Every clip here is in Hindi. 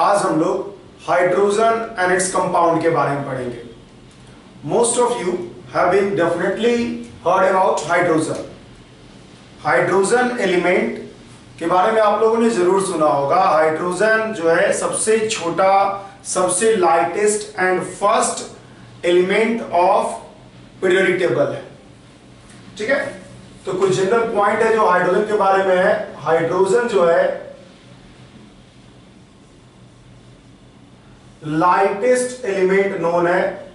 आज हम लोग हाइड्रोजन एंड इट्स कंपाउंड के बारे में पढ़ेंगे। Most of you have been definitely heard about hydrogen. Hydrogen element के बारे में आप लोगों ने जरूर सुना होगा। हाइड्रोजन जो है सबसे छोटा, सबसे lightest and first element of periodic table है। ठीक है, तो कुछ जनरल पॉइंट है जो हाइड्रोजन के बारे में है। हाइड्रोजन जो है लाइटेस्ट एलिमेंट नोन है,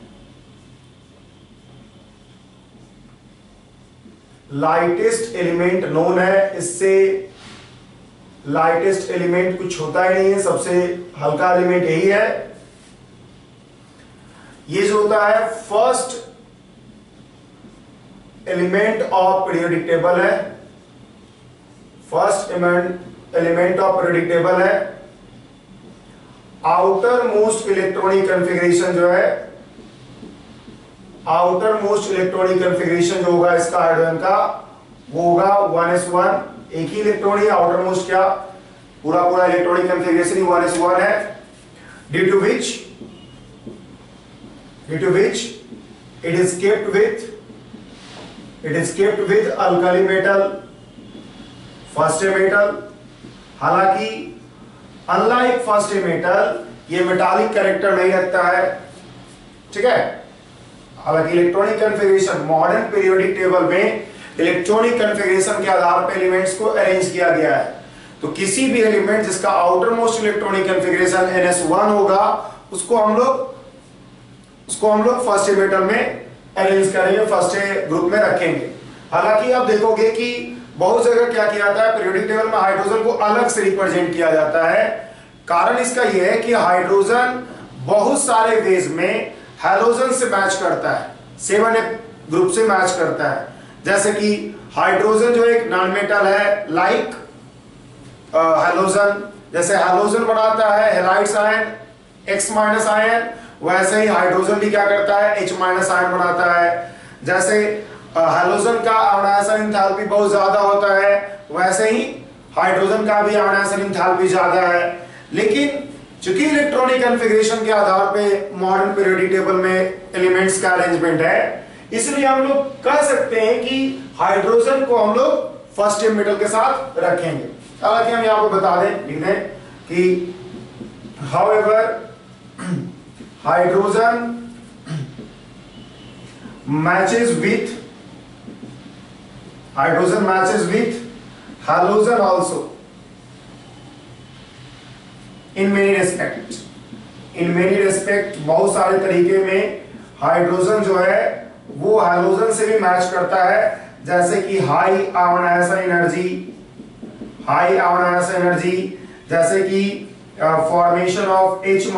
लाइटेस्ट एलिमेंट नोन है। इससे लाइटेस्ट एलिमेंट कुछ होता ही नहीं है, सबसे हल्का एलिमेंट यही है। ये जो होता है first element of periodic table है, first element of periodic table है। आउटर मोस्ट इलेक्ट्रॉनिक कॉन्फ़िगरेशन जो है, आउटर मोस्ट इलेक्ट्रॉनिक कॉन्फ़िगरेशन जो होगा इसका हाइड्रोजन का, वो होगा 1s1। एक ही इलेक्ट्रॉन है, आउटर मोस्ट क्या पूरा इलेक्ट्रॉनिक कॉन्फ़िगरेशन ही 1s1 है। Due to which it is kept with alkali metal, first metal. हालांकि अनलाइक फर्स्ट मेटल ये मेटालिक कैरेक्टर नहीं रखता है। ठीक है, हालांकि electronic configuration modern periodic table में इलेक्ट्रॉनिक कॉन्फ़िगरेशन के आधार पर एलिमेंट्स को अरेंज किया गया है। तो किसी भी एलिमेंट जिसका outer most electronic configuration ns1 होगा उसको हम लोग फर्स्ट मेटल में अरेंज करेंगे, फर्स्ट ग्रुप में रखेंगे। हालांकि आप देखोगे कि बहुत जगह क्या किया जाता है, पीरियोडिक टेबल में हाइड्रोजन को अलग से रिप्रेजेंट किया जाता है। कारण इसका यह है कि हाइड्रोजन बहुत सारे वेज में हैलोजन से मैच करता है, 7 ग्रुप से मैच करता है। जैसे कि हाइड्रोजन जो एक नॉन मेटल है, लाइक हैलोजन, जैसे हैलोजन बनाता है हैलाइड्स आयन X- आयन, वैसे ही हाइड्रोजन भी क्या करता है, H- आयन बनाता है। जैसे हैलोजन का आयनायन एंथैल्पी बहुत ज्यादा होता है, वैसे ही हाइड्रोजन का भी आयनायन एंथैल्पी ज्यादा है। लेकिन चूंकि इलेक्ट्रॉनिक कॉन्फ़िगरेशन के आधार पे मॉडर्न पीरियोडिक टेबल में एलिमेंट्स का अरेंजमेंट है, इसलिए हम लोग कह सकते हैं कि हाइड्रोजन को हम लोग फर्स्ट मेटल के साथ रखेंगे। हालांकि हम यहां पर बता दें, लिख दें कि however hydrogen matches with halogen also in many respect बहुत सारे तरीके में हाइड्रोजन जो है वो हैलोजन से भी मैच करता है। जैसे कि हाई आयनायन एनर्जी, जैसे कि formation of H-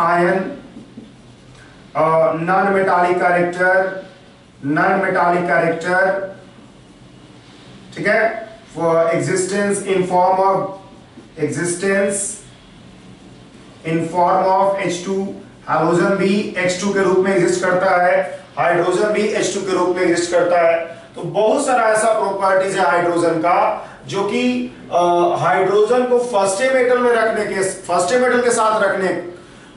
ion, non metallic character. ठीक है, for existence in form of H2। Hydrogen भी H2 के रूप में एग्जिस्ट करता है, हाइड्रोजन भी H2 के रूप में एग्जिस्ट करता है। तो बहुत सारा ऐसा प्रॉपर्टीज है हाइड्रोजन का जो कि हाइड्रोजन को फर्स्ट मेटल के साथ रखने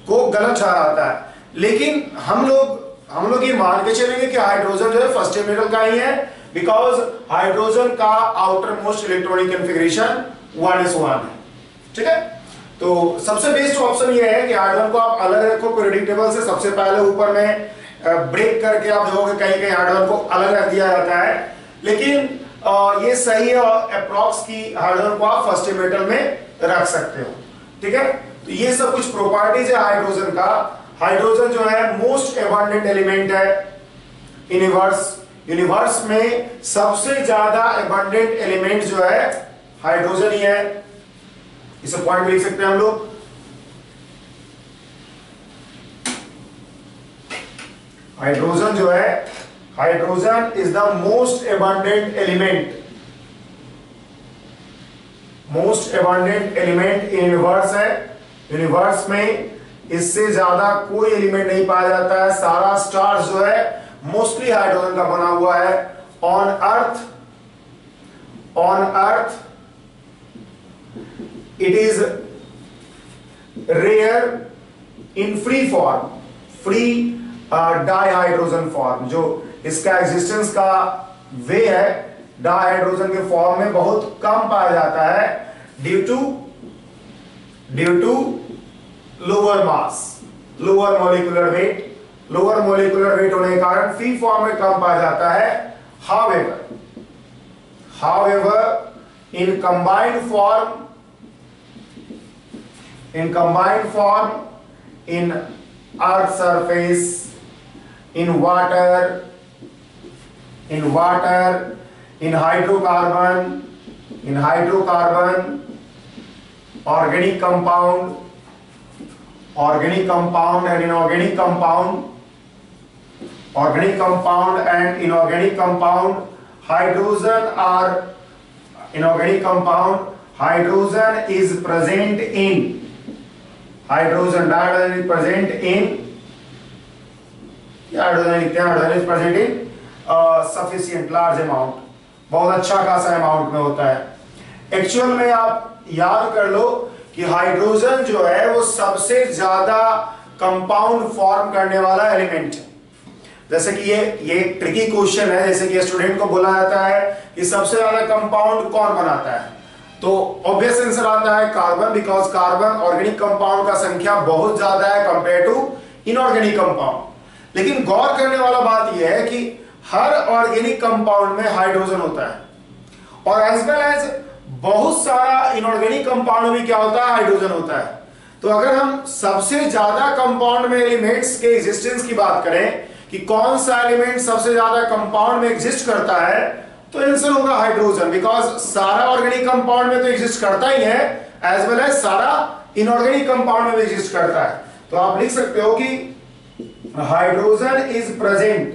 को गलत ठहराता है। लेकिन हम लोग ये मान के चलेंगे कि हाइड्रोजन जो है फर्स्ट मेटल का ही है, बिकॉज हाइड्रोजन का outer most electronic configuration 1s1 है। ठीक है, तो सबसे बेस्ट ऑप्शन ये है कि हाइड्रोजन को आप अलग रखो पीरियोडिक टेबल से। सबसे पहले ऊपर में ब्रेक करके आप देखोगे कहीं हाइड्रोजन को अलग रख दिया जाता है, लेकिन ये सही है अप्रॉक्स की हाइड्रोजन को आप फर्स्ट मेटल में रख सकते हो। ठीक है, तो ये सब कुछ प्रॉपर्टीज है हाइड्रोजन का। हाइड्रोजन जो है मोस्ट एबंडेंट एलिमेंट है यूनिवर्स में सबसे ज्यादा एबंडेंट एलिमेंट जो है हाइड्रोजन ही है। इसे पॉइंट में लिख सकते हैं हम लोग। हाइड्रोजन जो है, hydrogen is the most abundant element in universe है। यूनिवर्स में इससे ज्यादा कोई एलिमेंट नहीं पाया जाता है। सारा स्टार्स जो है मोस्टली हाइड्रोजन का बना हुआ है। On earth it is rare in free form, free dihydrogen form. जो इसका एग्जिस्टेंस का वे है डाइहाइड्रोजन के फॉर्म में बहुत कम पाया जाता है due to lower mass, lower molecular weight. Lower molecular weight होने के कारण फ्री फॉर्म में कम पाया जाता है। however in combined form in earth surface, in water, in hydrocarbon, organic compound and inorganic compound, hydrogen is present in sufficient large amount, बहुत अच्छा खासा अमाउंट में होता है। एक्चुअल में आप याद कर लो कि हाइड्रोजन जो है वो सबसे ज्यादा कंपाउंड फॉर्म करने वाला एलिमेंट है। जैसे कि ये ट्रिकी क्वेश्चन है, जैसे कि स्टूडेंट को बोला जाता है कि सबसे ज्यादा कंपाउंड कौन बनाता है, तो ऑब्वियस आंसर आता है carbon, because carbon organic compound का संख्या बहुत ज्यादा है कंपेयर टू इनऑर्गेनिक कंपाउंड। लेकिन गौर करने वाला बात यह है कि हर ऑर्गेनिक कंपाउंड में हाइड्रोजन होता है, और एज वेल एज बहुत सारा इनऑर्गेनिक कंपाउंड में क्या होता है, हाइड्रोजन होता है। तो अगर हम सबसे ज्यादा कंपाउंड में एलिमेंट्स के एग्जिस्टेंस की बात करें कि कौन सा एलिमेंट सबसे ज्यादा कंपाउंड में एग्जिस्ट करता है, तो आंसर होगा हाइड्रोजन, बिकॉज सारा ऑर्गेनिक कंपाउंड में तो एग्जिस्ट करता ही है, एज वेल एज सारा इनऑर्गेनिक कंपाउंड में भी एग्जिस्ट करता है। तो आप लिख सकते हो कि hydrogen is present,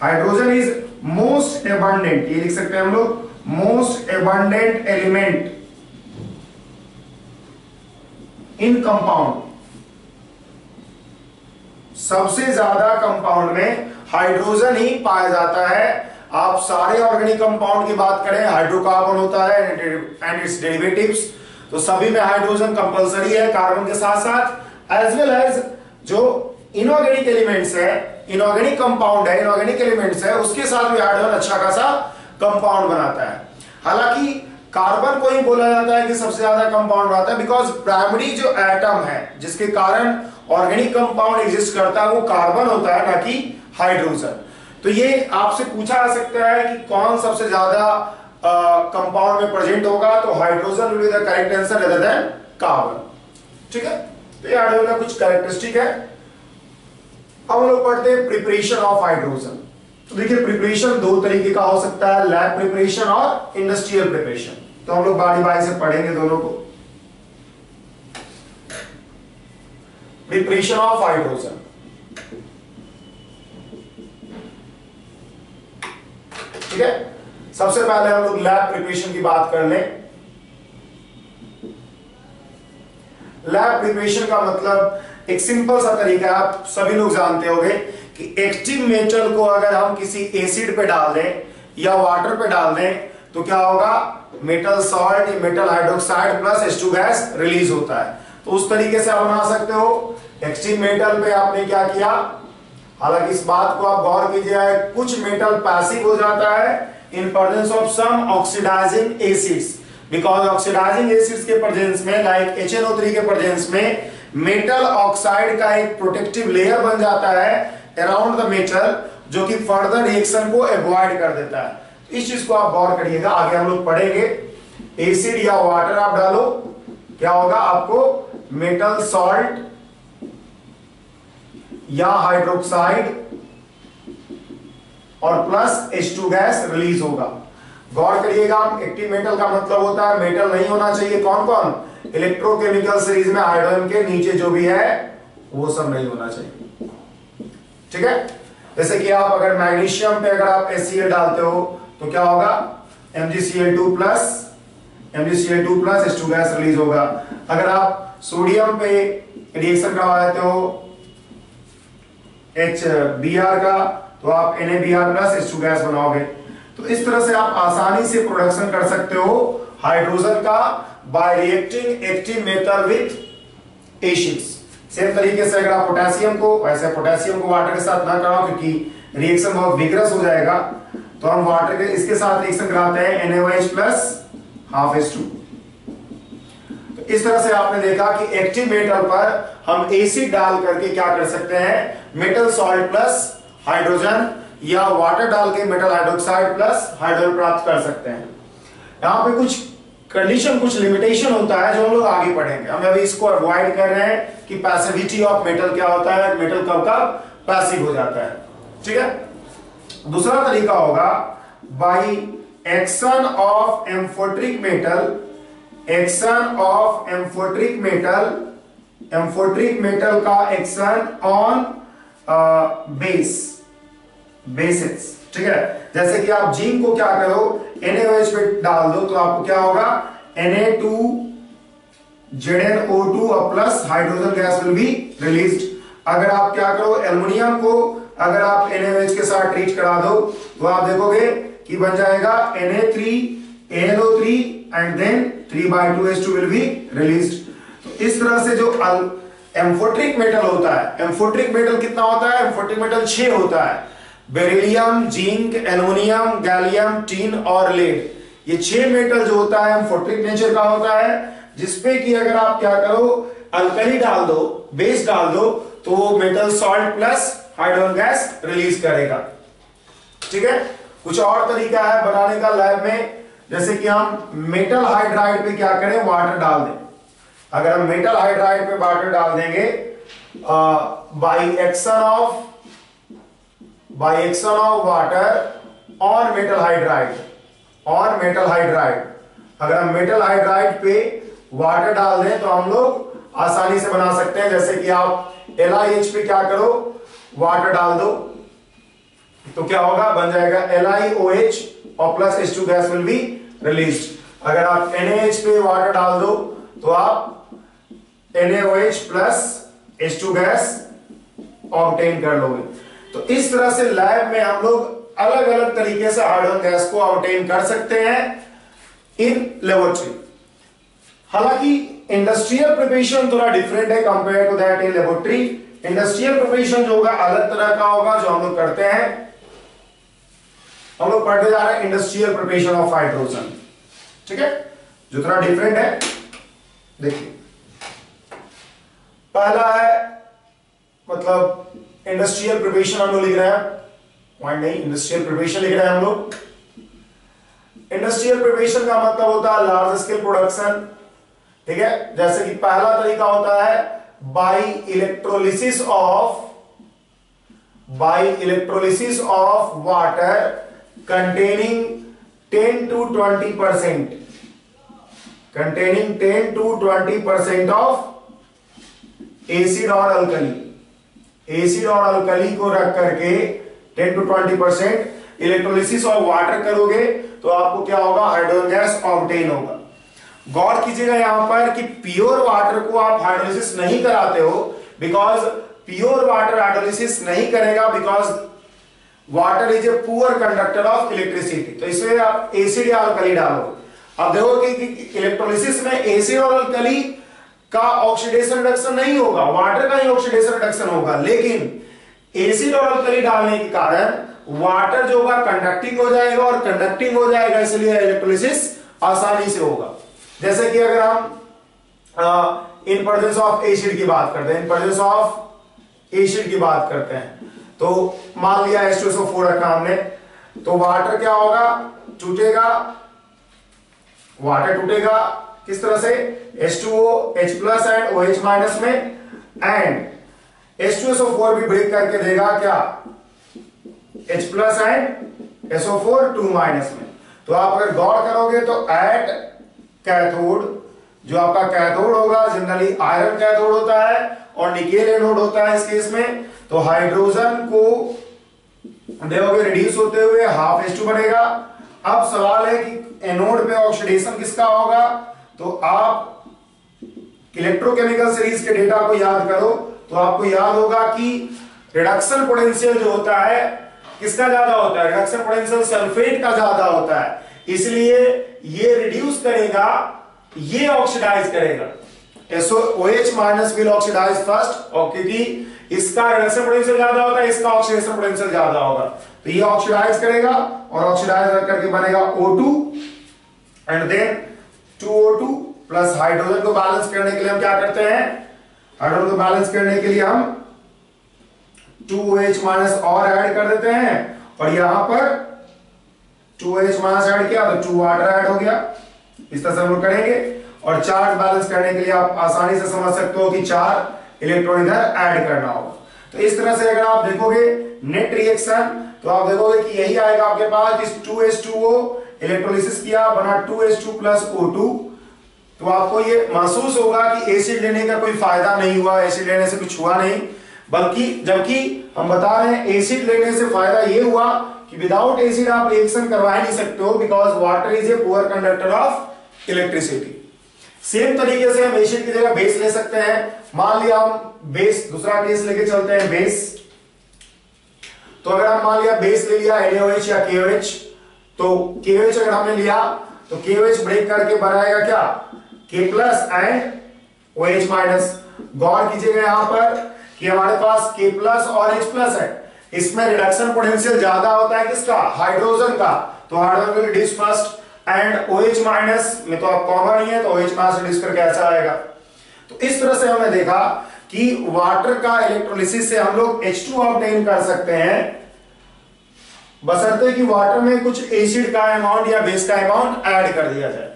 hydrogen is most abundant, ये लिख सकते हैं हम लोग, most abundant element in compound. सबसे ज्यादा कंपाउंड में हाइड्रोजन ही पाया जाता है। आप सारे ऑर्गेनिक कंपाउंड की बात करें, हाइड्रोकार्बन होता है एंड इट्स डेरिवेटिव्स, तो सभी में हाइड्रोजन कंपलसरी है कार्बन के साथ साथ, एज वेल एज जो इनऑर्गेनिक एलिमेंट्स है, इनऑर्गेनिक कंपाउंड है, इनऑर्गेनिक एलिमेंट्स है, उसके साथ भी हाइड्रोजन अच्छा खासा कंपाउंड बनाता है। हालांकि कार्बन को ही बोला जाता है कि सबसे ज्यादा कंपाउंड बनाता है, बिकॉज प्राइमरी जो एटम है जिसके कारण ऑर्गेनिक कंपाउंड एग्जिस्ट करता है वो कार्बन होता है, ना कि हाइड्रोजन। तो ये आपसे पूछा जा सकता है कि कौन सबसे ज्यादा कंपाउंड में प्रेजेंट होगा, तो hydrogen will be the correct answer rather than carbon. ठीक है, तो ये हाइड्रोजन का कुछ कैरेक्टरिस्टिक है। अब हम लोग पढ़ते हैं प्रिपरेशन ऑफ हाइड्रोजन। तो देखिए प्रिपरेशन दो तरीके का हो सकता है, लैब प्रिपरेशन और इंडस्ट्रियल प्रिपरेशन। तो हम लोग बारी बारी से पढ़ेंगे दोनों को। प्रिपरेशन ऑफ हाइड्रोजन, ठीक है। सबसे पहले हम लोग लैब प्रिपरेशन की बात कर लें। लैब प्रिपरेशन का मतलब एक सिंपल सा तरीका है, आप सभी लोग जानते होंगे कि एक्टिव मेटल को अगर हम किसी एसिड पे डाल दें या वाटर पे डाल दें तो क्या होगा, metal salt, metal hydroxide plus H2 gas release होता है। तो उस तरीके से आप बना सकते हो। एक्टिव मेटल पे आपने क्या किया, हालांकि इस बात को आप गौर कीजिए, कुछ मेटल पैसिव हो जाता है in presence of some oxidizing acids, because oxidizing acids के प्रेजेंस में लाइक HNO3 के प्रेजेंस में मेटल ऑक्साइड का एक प्रोटेक्टिव लेयर बन जाता है अराउंड द मेटल, जो कि फर्दर रिएक्शन को अवॉइड कर देता है। इस चीज को आप गौर करिएगा। आगे हम लोग पढ़ेंगे, एसिड या वाटर आप डालो, क्या होगा, आपको मेटल सॉल्ट या हाइड्रोक्साइड और प्लस H2 गैस रिलीज होगा। गौर करिएगा, एक्टिव मेटल का मतलब होता है मेटल नहीं होना चाहिए, कौन कौन, इलेक्ट्रोकेमिकल सीरीज में हाइड्रोजन के नीचे जो भी है वो सब नहीं होना चाहिए। ठीक है, जैसे कि आप अगर मैग्नीशियम पे अगर आप HCl डालते हो तो क्या होगा, MgCl2 plus H2 gas release होगा। अगर आप सोडियम पे रिएक्शन करवा देते हो HBr का तो आप NaBr प्लस H2 गैस बनाओगे। तो इस तरह से आप आसानी से प्रोडक्शन कर सकते हो हाइड्रोजन का bye reacting active metal with acids. Same तरीके से अगर आप पोटेशियम को, वैसे पोटेशियम को वाटर के साथ ना कराओ क्योंकि रिएक्शन बहुत विग्रस हो जाएगा, तो हम वाटर के इसके साथ रिएक्शन कराते हैं NaOH प्लस हाफ H2। तो इस तरह से आपने देखा कि एक्टिव मेटल पर हम एसिड डाल करके क्या कर सकते हैं, मेटल सॉल्ट प्लस हाइड्रोजन या वाटर डाल के मेटल हाइड्रोक्साइड प्लस हाइड्रोजन प्राप्त कर सकते हैं। यहां पे कुछ कंडीशन, कुछ लिमिटेशन होता है जो हम लोग आगे पढ़ेंगे। हम अभी इसको अवॉइड कर रहे हैं कि पैसिविटी ऑफ मेटल क्या होता है, मेटल कब कब पैसिव हो जाता है। ठीक है। दूसरा तरीका होगा by action of amphoteric metal, action of amphoteric metal, amphoteric metal का एक्शन ऑन बेसिस। ठीक है। जैसे कि आप जिंक को क्या करो, NaOH पे डाल दो तो आपको क्या होगा, Na2ZnO2 plus hydrogen gas will be released. अगर आप क्या करो, एल्युमिनियम को अगर आप NaOH के साथ ट्रीट करा दो तो आप देखोगे कि बन जाएगा Na3ANO3 and then 3/2H2 will be released. तो इस तरह से जो एम्फोट्रिक मेटल होता है, एम्फोट्रिक मेटल कितना होता है, एम्फोट्रिक मेटल 6 होता है, beryllium, zinc, aluminium, gallium, tin और लेड। ये 6 मेटल जो होता है एम्फोट्रिक नेचर का होता है, जिसपे कि अगर आप क्या करो, अल्कली डाल दो, बेस डाल दो, तो वो metal salt plus hydrogen gas release करेगा। ठीक है। कुछ और तरीका है बनाने का लैब में, जैसे कि हम मेटल हाइड्राइड पे क्या करें, वाटर डाल दें। अगर हम मेटल हाइड्राइड पे वाटर डाल देंगे by action of water on metal hydride, on metal hydride, अगर हम मेटल हाइड्राइड पे वाटर डाल दें तो हम लोग आसानी से बना सकते हैं। जैसे कि आप LiH पे क्या करो, वाटर डाल दो तो क्या होगा, बन जाएगा LiOH और plus H2 gas will be released. अगर आप NaH पे वाटर डाल दो तो आप NaOH plus H2 gas obtain कर लोगे। तो इस तरह से लैब में हम लोग अलग अलग तरीके से हाइड्रोजन गैस को ऑब्टेन कर सकते हैं इन लेबोरेटरी। हालांकि इंडस्ट्रियल प्रिपरेशन थोड़ा डिफरेंट है compare to that in laboratory. Industrial preparation जो होगा अलग तरह का होगा जो हम लोग करते हैं। हम लोग पढ़ने जा रहे हैं इंडस्ट्रियल प्रिपरेशन ऑफ हाइड्रोजन। ठीक है, जो थोड़ा डिफरेंट है। देखिए, पहला है मतलब इंडस्ट्रियल प्रिपरेशन हम लोग लिख रहे हैं, पॉइंट नहीं, इंडस्ट्रियल प्रिपरेशन लिख रहे हैं हम लोग। इंडस्ट्रियल प्रिपरेशन का मतलब होता है लार्ज स्केल प्रोडक्शन। ठीक है, जैसे कि पहला तरीका होता है by electrolysis of water containing 10 to 20%, containing 10 to 20% of acid और अल्कली। एसिड और अल्कली को रख करके 10 to 20% इलेक्ट्रोलिसिस और वाटर करोगे तो आपको क्या होगा, हाइड्रोजन गैस ऑब्टेन होगा। गौर कीजिएगा यहां पर कि प्योर वाटर को आप हाइड्रोलिसिस नहीं कराते हो, बिकॉज प्योर वाटर हाइड्रोलिसिस नहीं करेगा, because water is a poor conductor of electricity. तो इसमें आप एसिड या अल्कली डालो। अब देखोगे कि इलेक्ट्रोलिसिस में एसिड और अल्कली का ऑक्सीडेशन रिडक्शन नहीं होगा, वाटर का ही ऑक्सीडेशन रिडक्शन होगा। लेकिन एसिड और अल्कली डालने के कारण वाटर जो होगा कंडक्टिंग हो जाएगा, और कंडक्टिंग हो जाएगा इसलिए इलेक्ट्रोलिसिस आसानी से होगा। जैसे कि अगर हम इन प्रेजेंस ऑफ एसिड की बात करते हैं, इन प्रेजेंस ऑफ एसिड की बात करते हैं, तो मान लिया H2SO4 रखा हमने, तो वाटर क्या होगा, टूटेगा। वाटर टूटेगा किस तरह से, H2O H plus and OH minus में, एंड H2SO4 भी ब्रेक करके देगा क्या, H plus and SO4 2 minus में। तो आप अगर गौर करोगे तो एट कैथोड, जो आपका कैथोड होगा जनरली आयरन कैथोड होता है और निकेल एनोड होता है इस केस में। तो हाइड्रोजन को देखोगे रिड्यूस होते हुए हाफ H2 बनेगा। अब सवाल है कि एनोड पे ऑक्सीडेशन किसका होगा, तो आप इलेक्ट्रोकेमिकल सीरीज के डेटा को याद करो तो आपको याद होगा कि रिडक्शन पोटेंशियल जो होता है किसका ज्यादा होता है, रिडक्शन पोटेंशियल सल्फेट का ज्यादा होता है, इसलिए ये रिड्यूस करेगा, ये ऑक्सीडाइज करेगा। SOOH minus will oxidize first, और क्योंकि इसका रिडक्शन पोटेंशियल ज्यादा होता है, इसका ऑक्सीडेशन पोटेंशियल ज्यादा होगा, तो ये ऑक्सीडाइज करेगा और ऑक्सीडाइज करके बनेगा O2 and then 2O2 plus hydrogen को बैलेंस करने के लिए हम क्या करते हैं, हाइड्रोजन को बैलेंस करने के लिए हम 2OH माइनस और ऐड कर देते हैं, और यहां पर 2OH माइनस ऐड किया तो 2 वाटर ऐड हो गया। इस तरह से हम लोग करेंगे, और चार्ज बैलेंस करने के लिए आप आसानी से समझ सकते हो कि 4 इलेक्ट्रॉन इधर ऐड करना होगा। तो इस तरह से अगर आप देखोगे नेट रिएक्शन, तो आप देखोगे कि यही आएगा आपके पास, इस 2H2O इलेक्ट्रोलिसिस किया, बना 2H2 प्लस O2। तो आपको ये महसूस होगा कि एसिड लेने का कोई फायदा नहीं हुआ, एसिड लेने से कुछ हुआ नहीं, बल्कि जबकि हम बता रहे हैं एसिड लेने से फायदा ये हुआ कि विदाउट एसिड आप रिएक्शन करवा ही नहीं सकते हो, because water is a poor conductor of electricity. Same तरीके से हम एसिड की जगह बेस ले सकते हैं। मान लिया हम बेस, दूसरा केस लेके चलते हैं बेस। तो अगर हम मान लिया बेस ले लिया NaOH या KOH, तो KOH अगर हमने लिया तो KOH ब्रेक करके बनाएगा क्या, K plus and OH minus. गौर कीजिएगा यहां पर कि हमारे पास K प्लस और H प्लस है, इसमें रिडक्शन पोटेंशियल ज्यादा होता है किसका, हाइड्रोजन का, तो हाइड्रोजन को reduce first, and OH minus में तो आप कॉमन ही है, तो OH माइनस रिड्यूस करके ऐसा आएगा। तो इस तरह से हमने देखा कि वाटर का इलेक्ट्रोलिसिस से हम लोग H2 ऑब्टेन कर सकते हैं, बशर्ते कि वाटर में कुछ एसिड का अमाउंट या बेस का अमाउंट ऐड कर दिया जाए।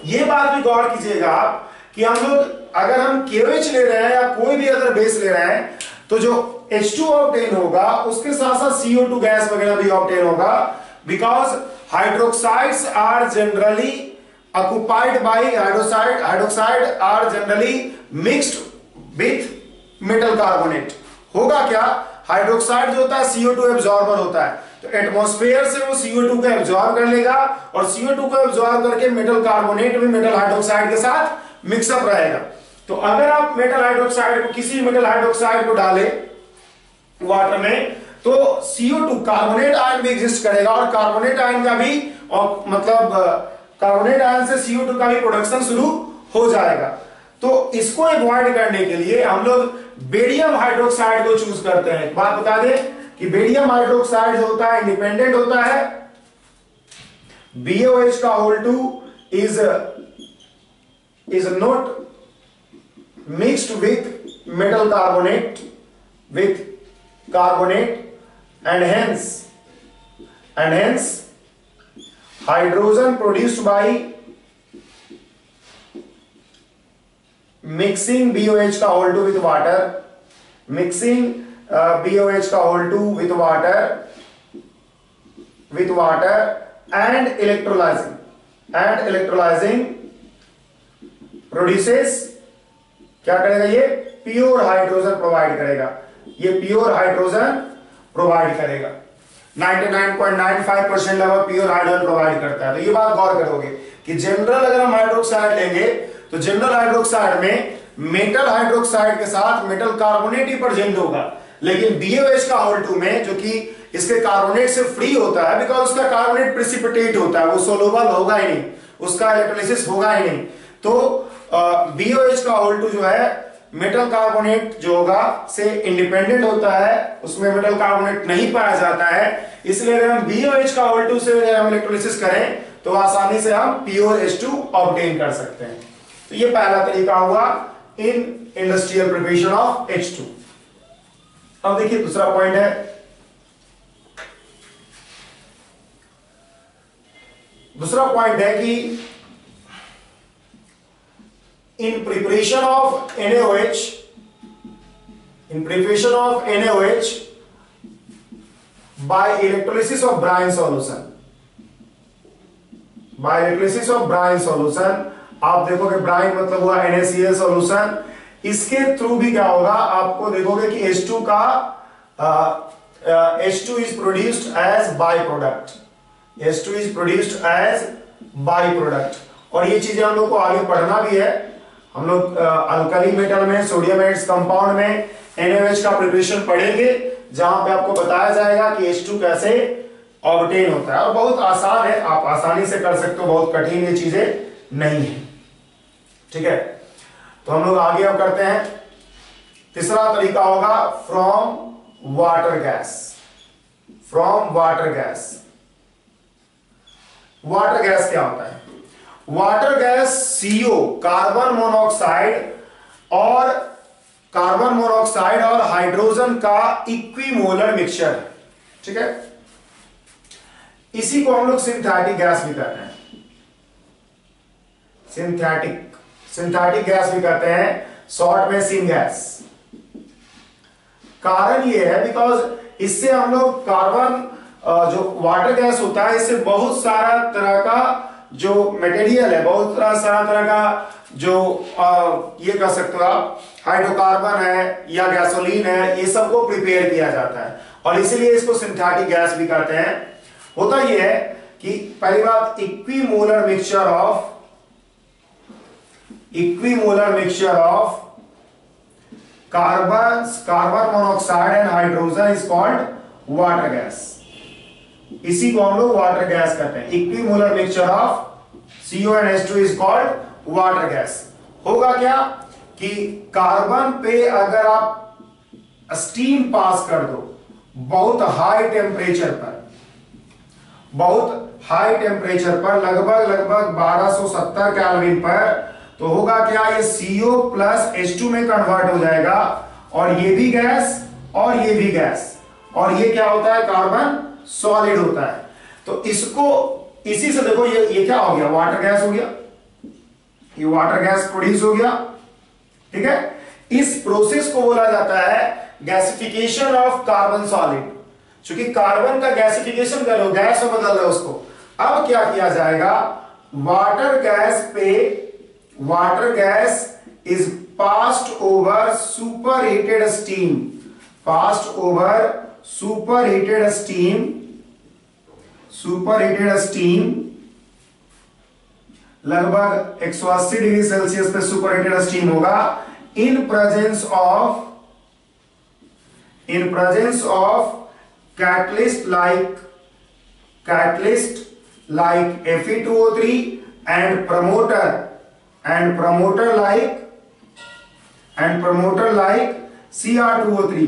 ये बात भी गौर कीजिएगा आप कि हम लोग अगर हम KOH ले रहे हैं या कोई भी अदर बेस ले रहे हैं, तो जो H2 ऑब्टेन होगा उसके साथ साथ CO2 गैस वगैरह भी ऑब्टेन होगा, because hydroxides are generally occupied by hydroxide are generally mixed with metal carbonate। होगा क्या, हाइड्रोक्साइड जो होता है CO2 एब्जॉर्बर होता है, तो एटमॉस्फेयर से वो CO2 को एब्जॉर्ब कर लेगा, और CO2 को एब्जॉर्ब करके मेटल कार्बोनेट भी मेटल हाइड्रोक्साइड के साथ मिक्सअप रहेगा। तो अगर आप मेटल हाइड्रोक्साइड को, किसी मेटल हाइड्रोक्साइड को डाले वाटर में, तो CO2 कार्बोनेट आयन भी एग्जिस्ट करेगा, और कार्बोनेट आयन का भी, और मतलब कार्बोनेट आयन से CO2 का भी प्रोडक्शन शुरू हो जाएगा। तो इसको अवॉइड करने के लिए हम लोग बेरियम हाइड्रोक्साइड को चूज करते हैं। बात बता दें कि बेरियम हाइड्रोक्साइड जो होता है इंडिपेंडेंट होता है, BOH का whole 2 is not mixed with metal carbonate and hence hydrogen produced by mixing BOH का whole 2 with water, mixing BOH का whole 2 with water and electrolyzing produces, क्या करेगा, ये प्योर हाइड्रोजन प्रोवाइड करेगा, ये प्योर हाइड्रोजन प्रोवाइड करेगा। 99.95% लगभग प्योर हाइड्रोजन प्रोवाइड करता है। तो ये बात गौर करोगे कि जनरल अगर हम हाइड्रोक्साइड लेंगे, तो जनरल हाइड्रोक्साइड में मेटल हाइड्रोक्साइड के साथ मेटल कार्बोनेट ही प्रेजेंट होगा, लेकिन BOH का होल 2 में, जो कि इसके कार्बोनेट से फ्री होता है, बिकॉज उसका कार्बोनेट प्रेसिपिटेट होता है, वो सोलुबल होगा ही नहीं, उसका इलेक्ट्रोलिसिस होगा ही नहीं, तो BOH का होल 2 जो है मेटल कार्बोनेट जो होगा से इंडिपेंडेंट होता है, उसमें मेटल कार्बोनेट नहीं पाया जाता है, इसलिए अगर हम BOH का होल 2 से अगर हम इलेक्ट्रोलिसिस करें तो आसानी से हम प्योर H2 ऑब्टेन कर सकते हैं। तो ये पहला तरीका हुआ in industrial preparation of H2। अब देखिए दूसरा पॉइंट है, दूसरा पॉइंट है कि in preparation of NaOH by electrolysis of brine solution, आप देखोगे ब्राइन मतलब हुआ NaCl सॉल्यूशन, इसके थ्रू भी क्या होगा, आपको देखोगे कि H2 का H2 is produced as byproduct, और ये चीजें हम लोग को आगे पढ़ना भी है। हम लोग अल्कली मेटल में, सोडियम एड्स कंपाउंड में NaOH का प्रिपरेशन पढ़ेंगे, जहां पे आपको बताया जाएगा कि H2 कैसे ऑब्टेन होता है, और बहुत आसान है, आप आसानी से कर सकते हो, बहुत कठिन ये चीजें नहीं है। ठीक है, तो हम लोग आगे अब करते हैं। तीसरा तरीका होगा from water gas. From water gas. Water gas क्या होता है? Water gas CO carbon monoxide और हाइड्रोजन का इक्विमोलर मिक्सचर है। ठीक है, इसी को हम लोग सिंथेटिक गैस भी कहते हैं। सिंथेटिक गैस भी कहते हैं, शॉर्ट में सिन गैस। कारण ये है बिकॉज इससे हम लोग कार्बन जो वाटर गैस होता है, इससे बहुत सारा तरह का जो मटेरियल है, बहुत सारा तरह का जो ये कह सकते हो आप, हाइड्रोकार्बन है या गैसोलीन है, ये सबको प्रिपेयर किया जाता है, और इसीलिए इसको सिंथेटिक गैस भी कहते हैं। होता ये है कि पहली बात, equimolar mixture of carbon monoxide and hydrogen is called water gas. इसी को हम लोग वाटर गैस कहते हैं। Equimolar mixture of CO and H2 is called water gas. होगा क्या कि कार्बन पे अगर आप स्टीम पास कर दो बहुत हाई टेम्परेचर पर, लगभग 1270 केल्विन पर, तो होगा क्या, ये CO प्लस H2 में कन्वर्ट हो जाएगा, और ये भी गैस और ये भी गैस, और ये क्या होता है, कार्बन सॉलिड होता है। तो इसको इसी से देखो, ये क्या हो गया, वाटर गैस हो गया, ये वाटर गैस प्रोड्यूस हो गया। ठीक है, इस प्रोसेस को बोला जाता है गैसिफिकेशन ऑफ कार्बन सॉलिड। क्योंकि कार्बन का गैसिफिकेशन करो, गैस में बदल रहे हो उसको। अब क्या किया जाएगा, water gas is passed over superheated steam, लगभग 180 डिग्री सेल्सियस पे सुपरहीटेड स्टीम होगा, इन presence of catalyst like Fe2O3 and promoter like Cr2O3।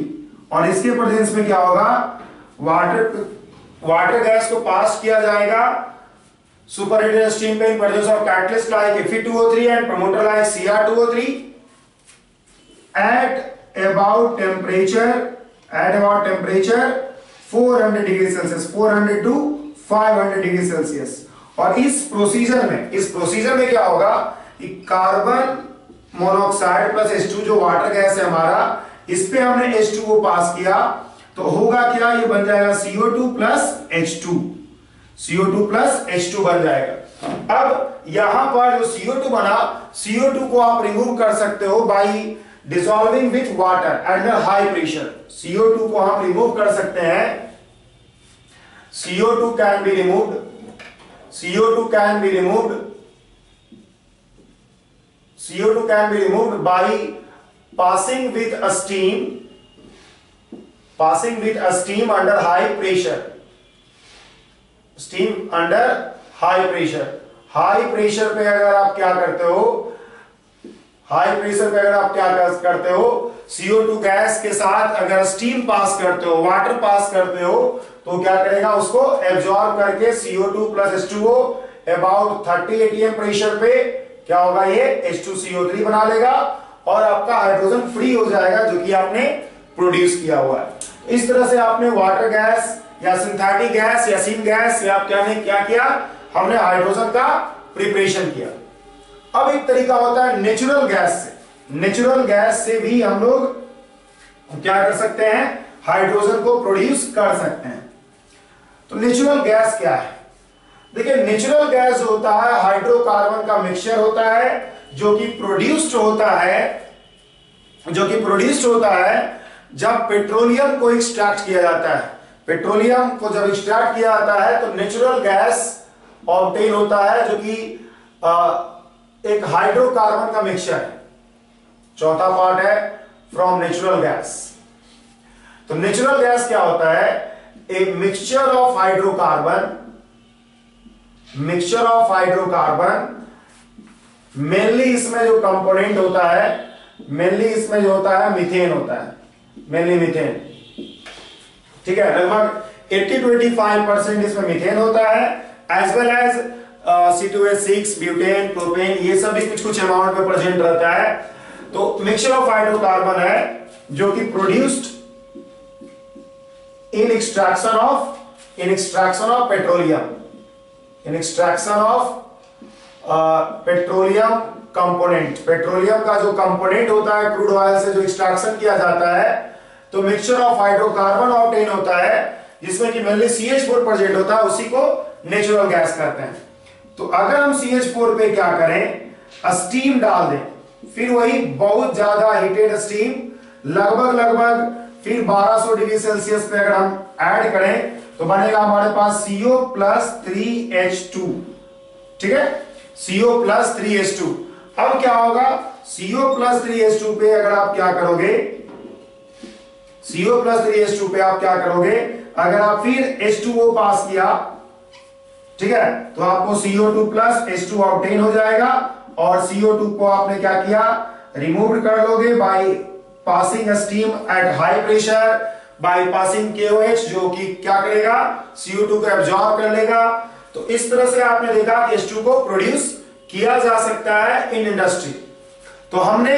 और इसके प्रेजेंस में क्या होगा, वाटर गैस को पास किया जाएगा सुपरहीटेड स्टीम पे इन presence of catalyst like Fe2O3 and promoter like Cr2O3 at about temperature 400 degree Celsius, 400 to 500 degree Celsius. और इस प्रोसीजर में क्या होगा कि कार्बन मोनोऑक्साइड प्लस H2 जो वाटर गैस है हमारा, इस पे हमने H2 को पास किया, तो होगा क्या, ये बन जाएगा CO2 प्लस H2 बन जाएगा। अब यहां पर जो CO2 बना, CO2 को आप रिमूव कर सकते हो by dissolving with water under high pressure. CO2 को हम रिमूव कर सकते हैं, CO2 can be removed by passing with a steam under high pressure। High pressure पे अगर आप क्या करते हो, CO2 गैस के साथ अगर स्टीम पास करते हो, वाटर पास करते हो, तो क्या करेगा, उसको एब्जॉर्ब करके CO2 plus H2O about 30 atm pressure पे क्या होगा, ये H2CO3 बना लेगा, और आपका हाइड्रोजन फ्री हो जाएगा जो कि आपने प्रोड्यूस किया हुआ है। इस तरह से आपने वाटर गैस या सिंथेटिक गैस या सिन गैस या क्या किया, हमने हाइड्रोजन का प्रिपरेशन किया। अब एक तरीका होता है नेचुरल गैस से भी हम लोग क्या कर सकते हैं, हाइड्रोजन को प्रोड्यूस कर सकते हैं। तो नेचुरल गैस क्या है, देखिए नेचुरल गैस होता है हाइड्रोकार्बन का मिक्सचर होता है जो कि प्रोड्यूस्ड होता है जब पेट्रोलियम को एक्सट्रैक्ट किया जाता है। पेट्रोलियम को जब एक्सट्रैक्ट किया जाता है तो नेचुरल गैस ऑब्टेन होता है जो कि एक हाइड्रोकार्बन का मिक्सचर है। चौथा पार्ट है फ्रॉम नेचुरल गैस। तो नेचुरल गैस क्या होता है? A mixture of hydrocarbon, mixture of hydrocarbon, mainly इसमें जो कंपोनेंट होता है, मेनली इसमें जो होता है मीथेन होता है, मेनली मीथेन, ठीक है, लगभग 80 to 85% इसमें मीथेन होता है, as well as C2H6, butane, propane, ये सब भी कुछ कुछ अमाउंट में प्रेजेंट रहता है। तो मिक्सचर ऑफ हाइड्रोकार्बन है जो कि produced in extraction of petroleum, in extraction of petroleum component, petroleum का जो कंपोनेंट होता है क्रूड ऑयल से जो एक्सट्रैक्शन किया जाता है, तो मिक्सचर ऑफ हाइड्रोकार्बन ऑब्टेन होता है जिसमें कि मेनली CH4 प्रेजेंट होता है, उसी को नेचुरल गैस कहते हैं। तो अगर हम CH4 पे क्या करें, स्टीम डाल दें, फिर वही बहुत ज्यादा हीटेड स्टीम, लगभग फिर 1200 डिग्री सेल्सियस पे अगर हम ऐड करें तो बनेगा हमारे पास CO प्लस 3H2, ठीक है, CO प्लस 3H2। अब क्या होगा, CO प्लस 3H2 पे अगर आप क्या करोगे, CO प्लस 3H2 पे आप क्या करोगे, अगर आप फिर H2O पास किया, ठीक है, तो आपको CO2 प्लस H2 ऑब्टेन हो जाएगा, और CO2 को आपने क्या किया, रिमूव कर लोगे by passing steam at high pressure, by passing KOH, जो कि क्या करेगा, CO2 को एब्जॉर्ब कर लेगा। तो इस तरह से आपने देखा कि H2 को प्रोड्यूस किया जा सकता है इन इंडस्ट्री। तो हमने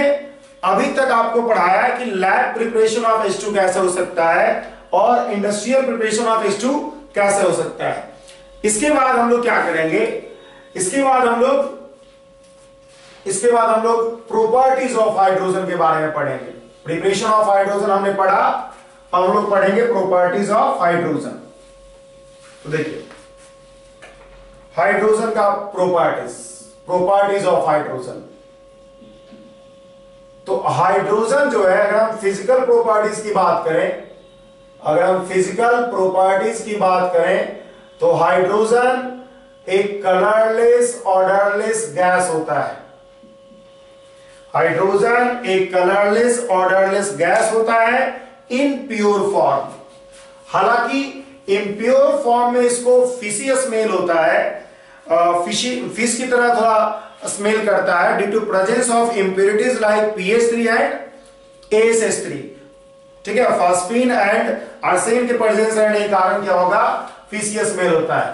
अभी तक आपको पढ़ाया कि लैब प्रिपरेशन ऑफ H2 कैसे हो सकता है और इंडस्ट्रियल प्रिपरेशन ऑफ H2 कैसे हो सकता है। इसके बाद हम लोग क्या करेंगे, इसके बाद हम लोग प्रॉपर्टीज ऑफ हाइड्रोजन के बारे में पढ़ेंगे। प्रिपरेशन ऑफ हाइड्रोजन हमने पढ़ा, अब हम लोग पढ़ेंगे प्रॉपर्टीज ऑफ हाइड्रोजन। तो देखिए हाइड्रोजन का प्रॉपर्टीज ऑफ हाइड्रोजन। तो हाइड्रोजन जो है, अगर हम फिजिकल प्रॉपर्टीज की बात करें, अगर हम फिजिकल प्रॉपर्टीज की बात करें तो हाइड्रोजन एक कलरलेस ऑर्डरलेस गैस होता है। हाइड्रोजन एक कलरलेस ऑर्डरलेस गैस होता है इन प्योर फॉर्म। हालांकि इम्प्योर फॉर्म में इसको फिशी स्मेल होता है, फिश की तरह थोड़ा स्मेल करता है due to presence of impurities like PH3 and ASH3, ठीक है, फास्फीन एंड आर्सेन के प्रेजेंस रहने के कारण क्या होगा, फिशियस स्मेल होता है।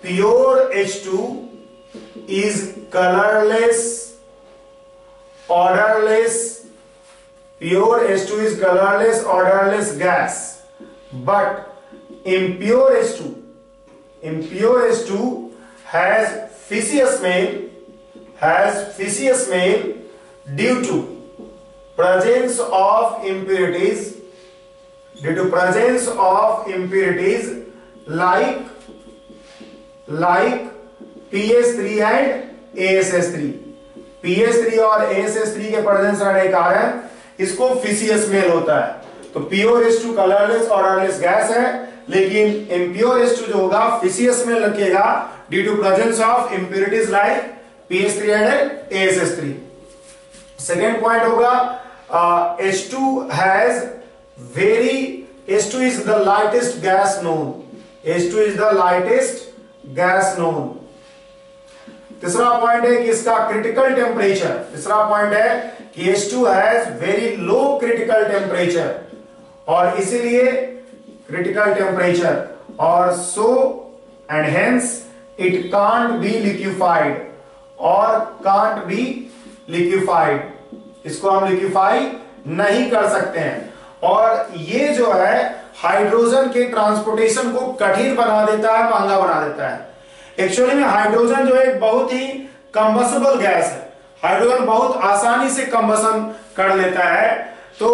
Pure H2 is colourless odourless, pure H2 is colorless odorless gas, but impure H2 has fishy smell due to presence of impurities, like PH3 and ASH3। PH3 और ASH3 के प्रेजेंस रहने के कारण इसको फिशी स्मेल होता है। तो pure H2 colourless odourless gas है, लेकिन इम्प्योर H2 जो होगा फिशी स्मेल रखेगा due to presence of impurities like PH3 and ASH3। Second point होगा H2 is the lightest gas known। H2 is the lightest gas known। तीसरा पॉइंट है कि इसका क्रिटिकल टेम्परेचर, तीसरा पॉइंट है कि H2 has very low critical temperature, और इसीलिए क्रिटिकल टेम्परेचर और so and hence it can't be liquefied, और कांट बी लिक्विफाइड, इसको हम लिक्विफाई नहीं कर सकते हैं। और ये जो है हाइड्रोजन के ट्रांसपोर्टेशन को कठिन बना देता है, महंगा बना देता है। एक्चुअली में हाइड्रोजन जो है बहुत ही कंबसेबल गैस है, हाइड्रोजन बहुत आसानी से कंबसन कर लेता है। तो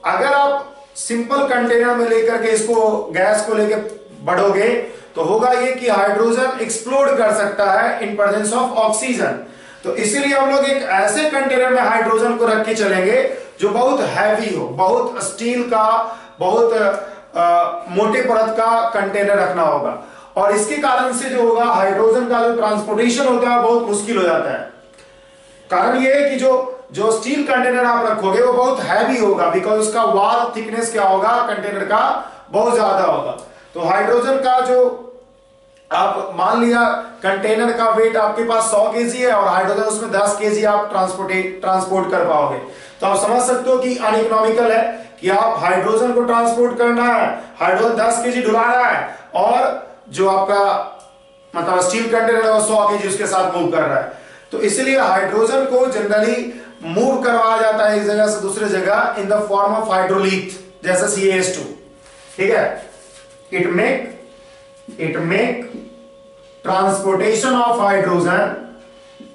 अगर आप सिंपल कंटेनर में लेकर के इसको गैस को लेकर बढ़ोगे तो होगा ये कि हाइड्रोजन एक्सप्लोड कर सकता है इन प्रेजेंस ऑफ ऑक्सीजन। तो इसीलिए हम लोग एक ऐसे कंटेनर में हाइड्रोजन को रख के चलेंगे जो बहुत हैवी हो, बहुत स्टील का, बहुत मोटे परत का कंटेनर रखना होगा, और इसके कारण से जो होगा हाइड्रोजन का जो ट्रांसपोर्टेशन होता है बहुत मुश्किल हो जाता है। कारण यह है कि जो जो स्टील कंटेनर आप रखोगे वो बहुत हैवी होगा, बिकॉज उसका वॉल थिकनेस क्या होगा कंटेनर का, बहुत ज्यादा होगा। तो हाइड्रोजन का जो आप मान लिया कंटेनर का वेट आपके पास 100 केजी है और हाइड्रोजन उसमें 10 केजी आप ट्रांसपोर्ट कर पाओगे, तो आप समझ सकते हो कि अनइकोनॉमिकल है कि आप हाइड्रोजन को ट्रांसपोर्ट करना है, हाइड्रोजन 10 केजी ढुला रहा है और जो आपका मतलब स्टील कंटेनर है वो 100 केजी उसके साथ मूव कर रहा है। तो इसलिए हाइड्रोजन को जनरली मूव करवाया जाता है एक जगह से दूसरे जगह in the form of hydrolith, जैसे CaH2, ठीक है। It make transportation of hydrogen,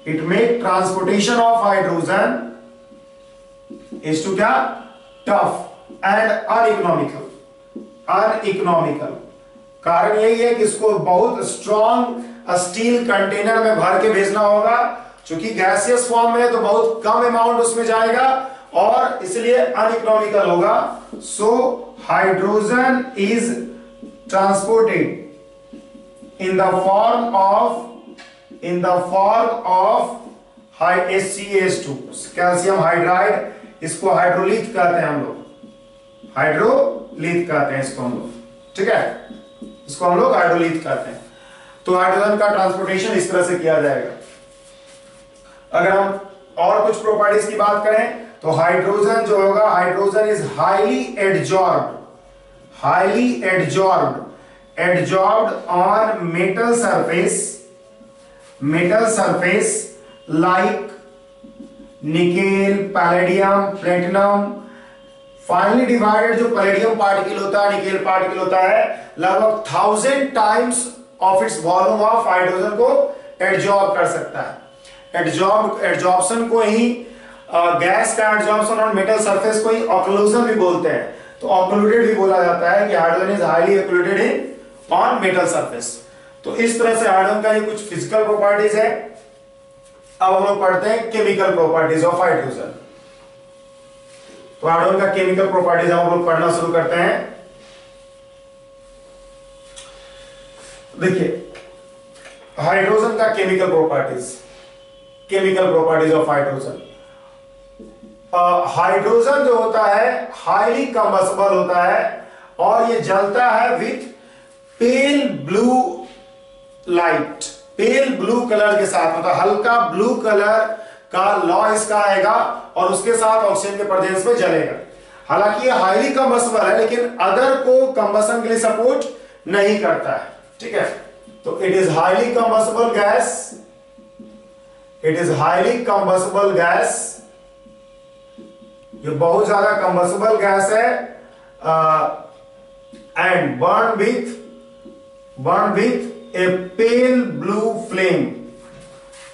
it make transportation of hydrogen H2 क्या, टफ एंड अनइकोनॉमिकल। कारण यही है कि इसको बहुत स्ट्रॉन्ग स्टील कंटेनर में भर के भेजना होगा, क्योंकि गैसियस फॉर्म में तो बहुत कम अमाउंट उसमें जाएगा और इसलिए अनइकोनॉमिकल होगा। So hydrogen is transported in the form of HCH2 calcium hydride, इसको हाइड्रोलिथ कहते हैं हम लोग, हाइड्रोलिथ कहते हैं इसको हम लोग, ठीक है, इसको हम लोग हाइड्रोलिथ कहते हैं। तो हाइड्रोजन का ट्रांसपोर्टेशन इस तरह से किया जाएगा। अगर हम और कुछ प्रॉपर्टीज की बात करें तो हाइड्रोजन जो होगा, hydrogen is highly adsorbed on metal surface like nickel, palladium, platinum. Finally divided जो पैलेडियम पार्टिकल होता है, निकेल पार्टिकल होता है, लगभग 1000 times of its volume of hydrogen को एडजॉर्ब कर सकता है। एडजॉर्प्शन को ही गैस का एडजॉर्प्शन और मेटल सरफेस को ही ऑक्लूजन भी बोलते हैं। तो ऑक्लूडेड भी बोला जाता है कि hydrogen is highly occluded in on metal surface. तो इस तरह से हाइड्रोजन का ये कुछ फिजिकल प्रॉपर्टीज है। अब हम लोग पढ़ते हैं केमिकल प्रॉपर्टीज ऑफ हाइड्रोजन। तो हाइड्रोजन का केमिकल प्रॉपर्टीज हम लोग पढ़ना शुरू करते हैं। देखिए हाइड्रोजन का chemical properties of hydrogen. Hydrogen जो होता है हाईली कंबस्टिबल होता है और ये जलता है with pale blue light, pale blue colour के साथ, मतलब हल्का ब्लू कलर का लॉ इसका आएगा और उसके साथ ऑक्सीजन के प्रेजेंस में जलेगा। हालांकि ये हाईली कंबस्टिबल है लेकिन अदर को कंबसन के लिए सपोर्ट नहीं करता है, ठीक है। तो it is highly combustible gas, ये बहुत ज्यादा कंबस्टिबल गैस है and burn with a pale blue flame.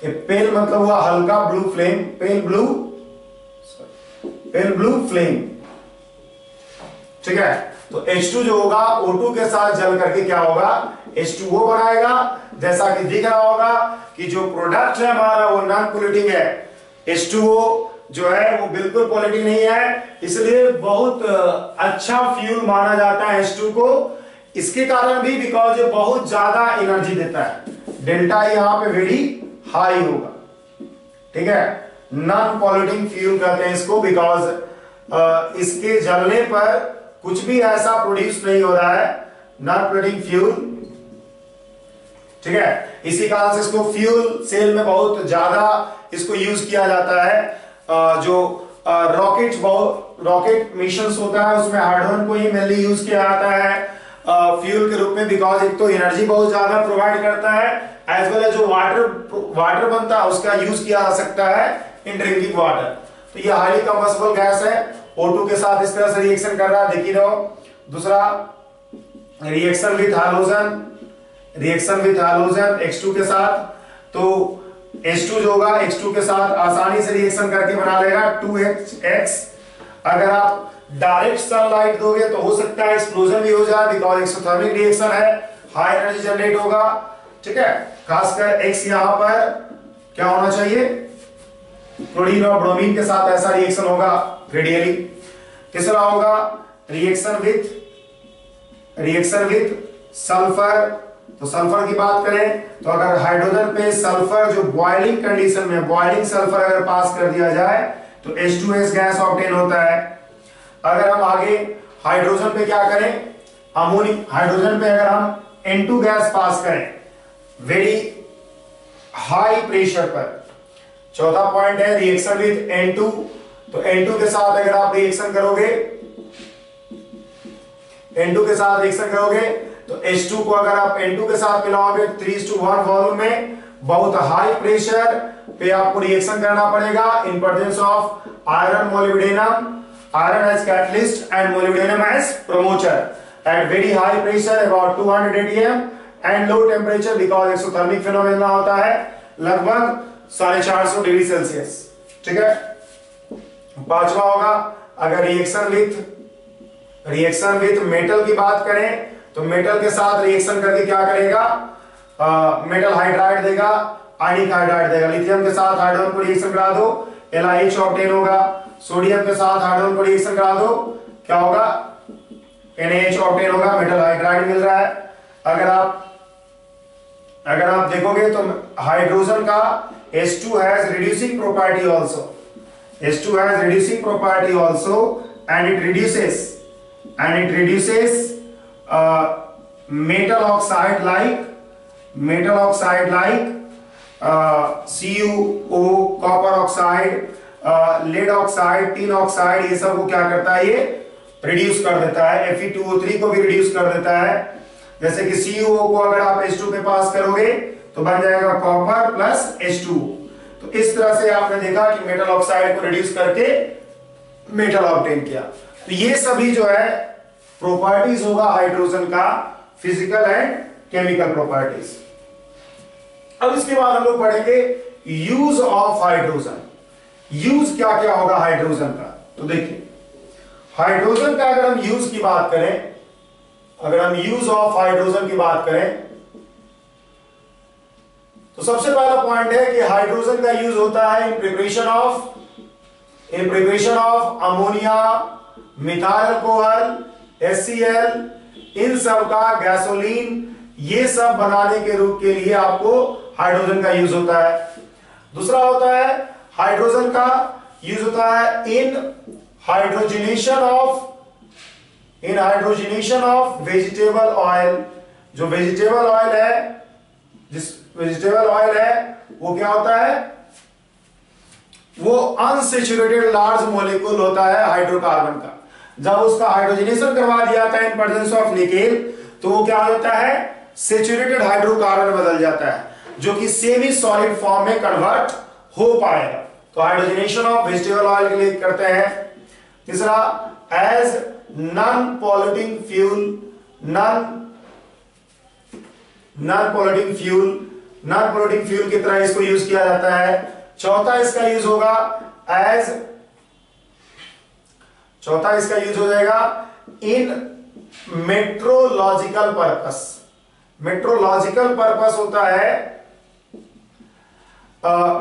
A pale मतलब हुआ हल्का blue flame, pale blue flame, ठीक है। तो H2 जो होगा O2 के साथ जल करके क्या होगा, H2O बनाएगा। जैसा कि दिख रहा होगा कि जो प्रोडक्ट है हमारा वो नॉन पॉल्यूटिंग है। H2O जो है वो बिल्कुल पॉल्यूटिंग नहीं है, इसलिए बहुत अच्छा फ्यूल माना जाता है H2 को। इसके कारण भी बिकॉज ये बहुत ज्यादा एनर्जी देता है, डेल्टा यहां पे वेरी हाई होगा, ठीक है। नॉन पॉल्यूटिंग फ्यूल कहते हैं इसको बिकॉज इसके जलने पर कुछ भी ऐसा प्रोड्यूस नहीं हो रहा है, नॉन पॉल्यूटिंग फ्यूल, ठीक है। इसी कारण से इसको फ्यूल सेल में बहुत ज्यादा इसको यूज किया जाता है। जो रॉकेट मिशंस होता है उसमें हाइड्रोजन को ही मेनली यूज किया जाता है फ्यूल के रूप में, बिकॉज एक तो एनर्जी बहुत ज्यादा प्रोवाइड करता है, एज वेल एज जो वाटर बनता है उसका यूज किया जा सकता है इन ड्रिंकिंग वाटर। तो ये हाईली कंबस्टिबल गैस है, O2 के साथ इस तरह से रिएक्शन कर रहा है, देखिए रहो। दूसरा रिएक्शन विथ हाइड्रोजन H2 के साथ, तो H2 जो होगा H2 के साथ आसानी से रिएक्शन करके बना लेगा 2X। अगर आप डायरेक्ट सनलाइट दोगे तो हो सकता है एक्सप्लोजन भी हो जाए, बिकॉज एक्सोथर्मिक रिएक्शन है, हाई एनर्जी जनरेट होगा, ठीक है। खासकर X यहां पर क्या होना चाहिए, क्लोरीन और ब्रोमीन के साथ ऐसा रिएक्शन होगा रेडियली। तीसरा होगा रिएक्शन विथ सल्फर। तो सल्फर की बात करें तो अगर हाइड्रोजन पे सल्फर जो बॉइलिंग कंडीशन में, बॉइलिंग सल्फर अगर पास कर दिया जाए तो H2S गैस ऑब्टेन होता है। अगर हम आगे हाइड्रोजन पे क्या करें, हाइड्रोजन पे अगर हम N2 गैस पास करें वेरी हाई प्रेशर पर, चौथा पॉइंट है रिएक्शन विद N2, तो N2 के साथ अगर आप रिएक्शन करोगे, N2 के साथ रिएक्शन करोगे तो H2 को अगर आप N2 के साथ मिलाओगे 3:1 वॉल्यूम में, बहुत हाई प्रेशर पे आपको रिएक्शन करना पड़ेगा इन presence of iron molybdenum, iron as catalyst and molybdenum as promoter at very high pressure about 200 atm and low temperature because exothermic phenomena होता है लगभग 450 डिग्री सेल्सियस। ठीक है, पांचवा होगा अगर रिएक्शन विथ मेटल की बात करें तो मेटल के साथ रिएक्शन करके क्या करेगा, मेटल हाइड्राइड देगा, आयनिक हाइड्राइड देगा। लिथियम के साथ हाइड्रोजन को रिएक्शन करा दो, LiH ऑब्टेन होगा। सोडियम के साथ हाइड्रोजन को रिएक्शन करा दो, क्या होगा, NaH ऑब्टेन होगा, मेटल हाइड्राइड मिल रहा है। अगर आप देखोगे तो हाइड्रोजन का H2 has reducing property also, H2 has reducing property also and it reduces metal oxide like CuO, copper oxide, lead oxide, tin oxide, ये सब को क्या करता है, ये रिड्यूस कर देता है। Fe2O3 को भी रिड्यूस कर देता है। जैसे कि CuO को अगर आप H2 पे पास करोगे तो बन जाएगा कॉपर प्लस H2। तो इस तरह से आपने देखा कि मेटल ऑक्साइड को रिड्यूस करके मेटल ऑब्टेन किया। तो ये सभी जो है प्रॉपर्टीज होगा हाइड्रोजन का, फिजिकल एंड केमिकल प्रॉपर्टीज। अब इसके बाद हम लोग पढ़ेंगे यूज ऑफ हाइड्रोजन। यूज क्या क्या होगा हाइड्रोजन का, तो देखिए हाइड्रोजन का अगर हम यूज की बात करें, अगर हम यूज ऑफ हाइड्रोजन की बात करें तो सबसे पहला पॉइंट है कि हाइड्रोजन का यूज होता है in preparation of ammonia, methyl alcohol, HCl, इन सब का गैसोलीन, ये सब बनाने के रूप के लिए आपको हाइड्रोजन का यूज होता है। दूसरा होता है हाइड्रोजन का यूज होता है इन हाइड्रोजनेशन ऑफ वेजिटेबल ऑयल। जो वेजिटेबल ऑयल है वो क्या होता है, वो अनसेचुरेटेड लार्ज मॉलिक्यूल होता है हाइड्रोकार्बन का। जब उसका हाइड्रोजनेशन करवा दिया जाता है इन प्रेजेंस ऑफ निकेल तो वो क्या होता है, सेचुरेटेड हाइड्रोकार्बन बदल जाता है, जो कि सेमी सॉलिड फॉर्म में कन्वर्ट हो पाएगा। तो हाइड्रोजनेशन ऑफ वेजिटेबल ऑयल के लिए करते हैं। तीसरा, एज नॉन पॉल्यूटिंग फ्यूल की तरह इसको यूज किया जाता है। चौथा इसका यूज हो जाएगा इन मेट्रोलॉजिकल पर्पस। मेट्रोलॉजिकल पर्पस होता है,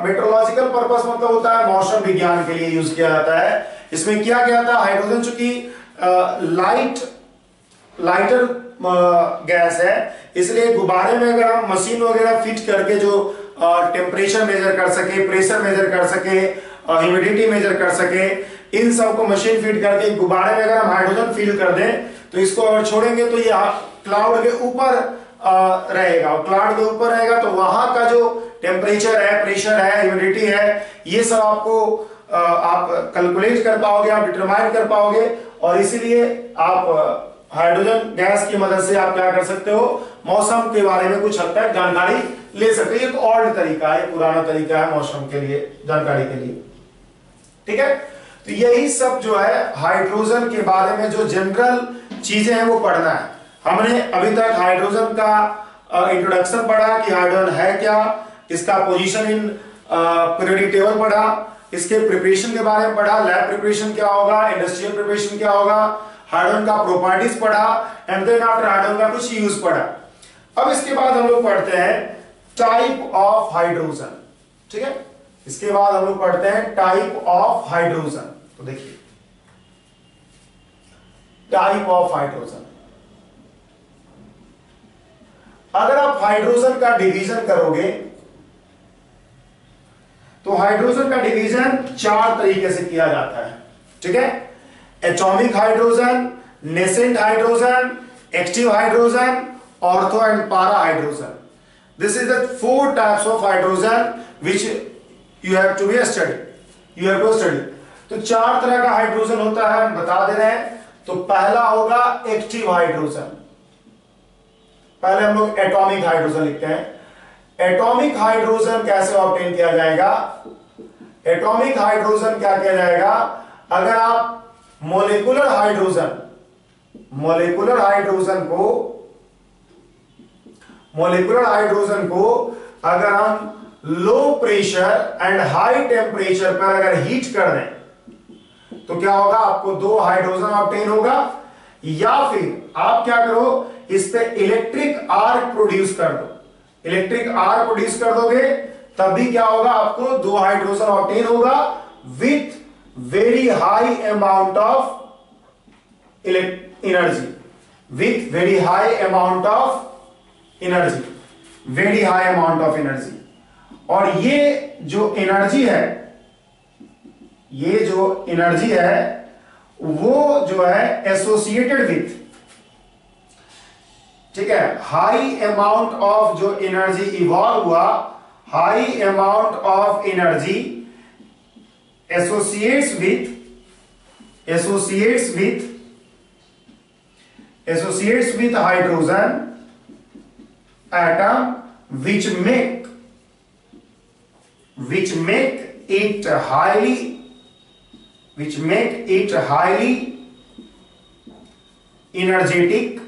मेट्रोलॉजिकल पर्पस मतलब होता है मौसम विज्ञान के लिए यूज किया जाता है। इसमें किया गया था, हाइड्रोजन चूंकि लाइटर गैस है, इसलिए गुब्बारे में अगर हम मशीन वगैरह फिट करके जो टेम्परेचर मेजर कर सके, प्रेशर मेजर कर सके, ह्यूमिडिटी मेजर कर सके, इन सब को मशीन फिट करके गुब्बारे में अगर हम हाइड्रोजन फिल कर दें तो इसको अगर छोड़ेंगे तो ये क्लाउड के ऊपर रहेगा, और क्लाउड के ऊपर रहेगा तो वहां का जो टेम्परेचर है, प्रेशर है, ह्यूमिडिटी है, ये सब आपको आप कैलकुलेट कर पाओगे, आप डिटरमाइन कर पाओगे, और इसीलिए आप हाइड्रोजन गैस की मदद से आप क्या कर सकते हो, मौसम के बारे में कुछ हद तक जानकारी ले सकते हो। एक और तरीका है, पुराना तरीका है मौसम के लिए जानकारी के लिए। ठीक है, तो यही सब जो है हाइड्रोजन के बारे में जो जनरल चीजें हैं वो पढ़ना है। हमने अभी तक हाइड्रोजन का इंट्रोडक्शन पढ़ा कि हाइड्रोजन है क्या, इसका पोजीशन इन पीरियोडिक टेबल पढ़ा, इसके प्रिपरेशन के बारे में पढ़ा, लैब प्रिपरेशन क्या होगा, इंडस्ट्रियल प्रिपरेशन क्या होगा, हाइड्रोजन का प्रॉपर्टीज पढ़ा, एंड देन आफ्टर हाइड्रोजन का कुछ यूज पढ़ा। अब इसके बाद हम लोग पढ़ते हैं टाइप ऑफ हाइड्रोजन। ठीक है, इसके बाद हम लोग पढ़ते हैं टाइप ऑफ हाइड्रोजन। तो देखिए टाइप ऑफ हाइड्रोजन, अगर आप हाइड्रोजन का डिवीजन करोगे तो हाइड्रोजन का डिवीजन 4 तरीके से किया जाता है, ठीक है। Atomic hydrogen, nascent hydrogen, active hydrogen, ortho and para hydrogen. This is the 4 types of hydrogen which you have to be study, you have to study. तो 4 तरह का हाइड्रोजन होता है, हम बता दे रहे हैं। तो पहला होगा एक्टिव हाइड्रोजन। पहले हम लोग एटॉमिक हाइड्रोजन लिखते हैं। एटॉमिक हाइड्रोजन कैसे ऑब्टेन किया जाएगा? एटॉमिक हाइड्रोजन क्या किया जाएगा? अगर आप मोलिकुलर हाइड्रोजन को अगर हम low pressure and high temperature पर अगर हीट कर दें तो क्या होगा? आपको 2 हाइड्रोजन ऑब्टेन होगा। या फिर आप क्या करो, इस पे इलेक्ट्रिक आर्क प्रोड्यूस कर दो। इलेक्ट्रिक आर्क प्रोड्यूस कर दोगे तब भी क्या होगा? आपको 2 हाइड्रोजन ऑब्टेन होगा with very high amount of energy, with very high amount of energy, very high amount of energy. और ये जो एनर्जी है, ये जो एनर्जी है वो जो है एसोसिएटेड विथ, ठीक है, हाई अमाउंट ऑफ जो एनर्जी इवॉल्व हुआ, high amount of energy associates with hydrogen atom which make it highly energetic,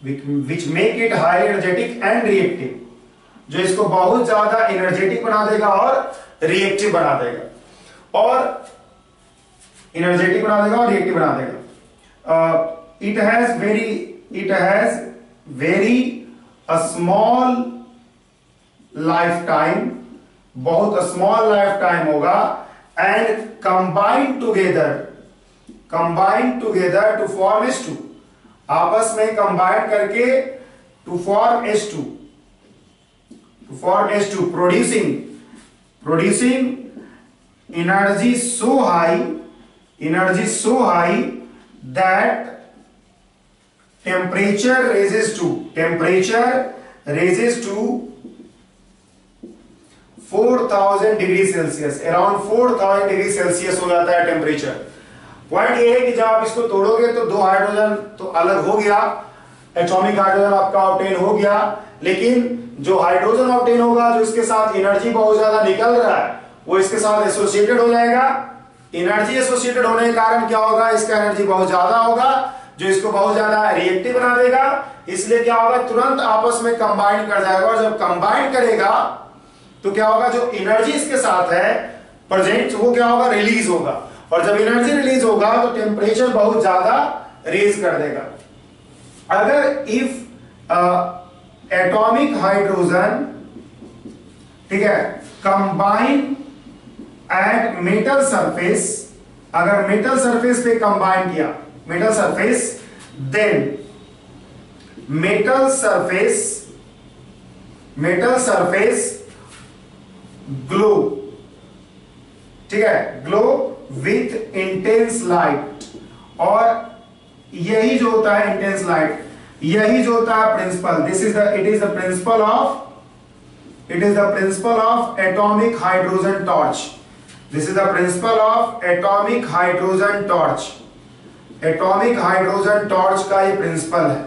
which make it highly energetic and reactive, जो इसको बहुत ज्यादा एनर्जेटिक बना देगा और रिएक्टिव बना देगा, और एनर्जेटिक बना देगा और रिएक्टिव बना देगा। it has very a small lifetime, बहुत स्मॉल लाइफ टाइम होगा, and combined together to form H2, आपस में कंबाइन करके to form H2, producing energy so high that temperature raises to 4000 degree Celsius, around 4000 degree Celsius हो जाता है टेम्परेचर। पॉइंट ये है कि जब आप इसको तोड़ोगे तो 2 हाइड्रोजन तो अलग हो गया, एटॉमिक हाइड्रोजन आपका ऑब्टेन हो गया, लेकिन जो हाइड्रोजन ऑब्टेन होगा, जो इसके साथ एनर्जी बहुत ज्यादा निकल रहा है, वो इसके साथ एसोसिएटेड हो जाएगा। एनर्जी एसोसिएटेड होने के कारण क्या होगा? इसका एनर्जी बहुत ज्यादा होगा, जो इसको बहुत ज्यादा रिएक्टिव बना देगा। इसलिए क्या होगा? तुरंत आपस में कंबाइन कर जाएगा, और जब कंबाइन करेगा तो क्या होगा? जो एनर्जी इसके साथ है प्रेजेंट, वो क्या होगा? रिलीज होगा, और जब एनर्जी रिलीज होगा तो टेम्परेचर बहुत ज्यादा रेज कर देगा। अगर इफ एटॉमिक हाइड्रोजन, ठीक है, कंबाइन एट मेटल सरफेस, अगर मेटल सरफेस पे कंबाइन किया, metal surface, then metal surface glow, ठीक है, glow with intense light। और यही जो होता है intense light, यही जो होता है principal, it is the principle of atomic hydrogen torch। This is the principle of atomic hydrogen torch। Atomic hydrogen torch का ये प्रिंसिपल है।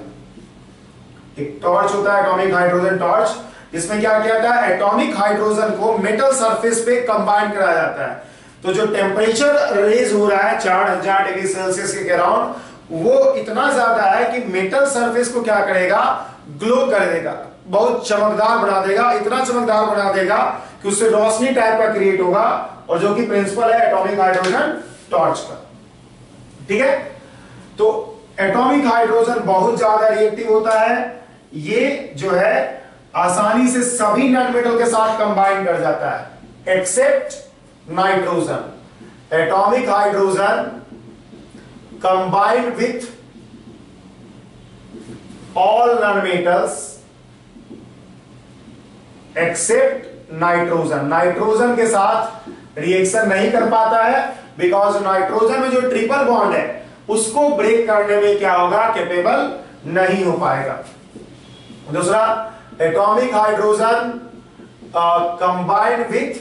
एक टॉर्च होता है एटॉमिक हाइड्रोजन टॉर्च, जिसमें क्या किया जाता है? एटॉमिक हाइड्रोजन को मेटल सरफेस पे कंबाइन कराया जाता है। तो जो टेम्परेचर रेज हो रहा है 4000 डिग्री सेल्सियस के अराउंड, वो इतना ज्यादा है कि मेटल सरफेस को क्या करेगा? ग्लो कर देगा, बहुत चमकदार बना देगा, इतना चमकदार बना देगा कि उससे रोशनी टाइप का क्रिएट होगा, और जो कि प्रिंसिपल है एटॉमिक हाइड्रोजन टॉर्च का, ठीक है। तो एटॉमिक हाइड्रोजन बहुत ज्यादा रिएक्टिव होता है, ये जो है आसानी से सभी नॉन मेटल के साथ कंबाइन कर जाता है except nitrogen. Atomic hydrogen combine with all non metals except nitrogen, nitrogen के साथ रिएक्शन नहीं कर पाता है बिकॉज नाइट्रोजन में जो ट्रिपल बॉन्ड है उसको ब्रेक करने में क्या होगा, कैपेबल नहीं हो पाएगा। दूसरा, atomic hydrogen combined with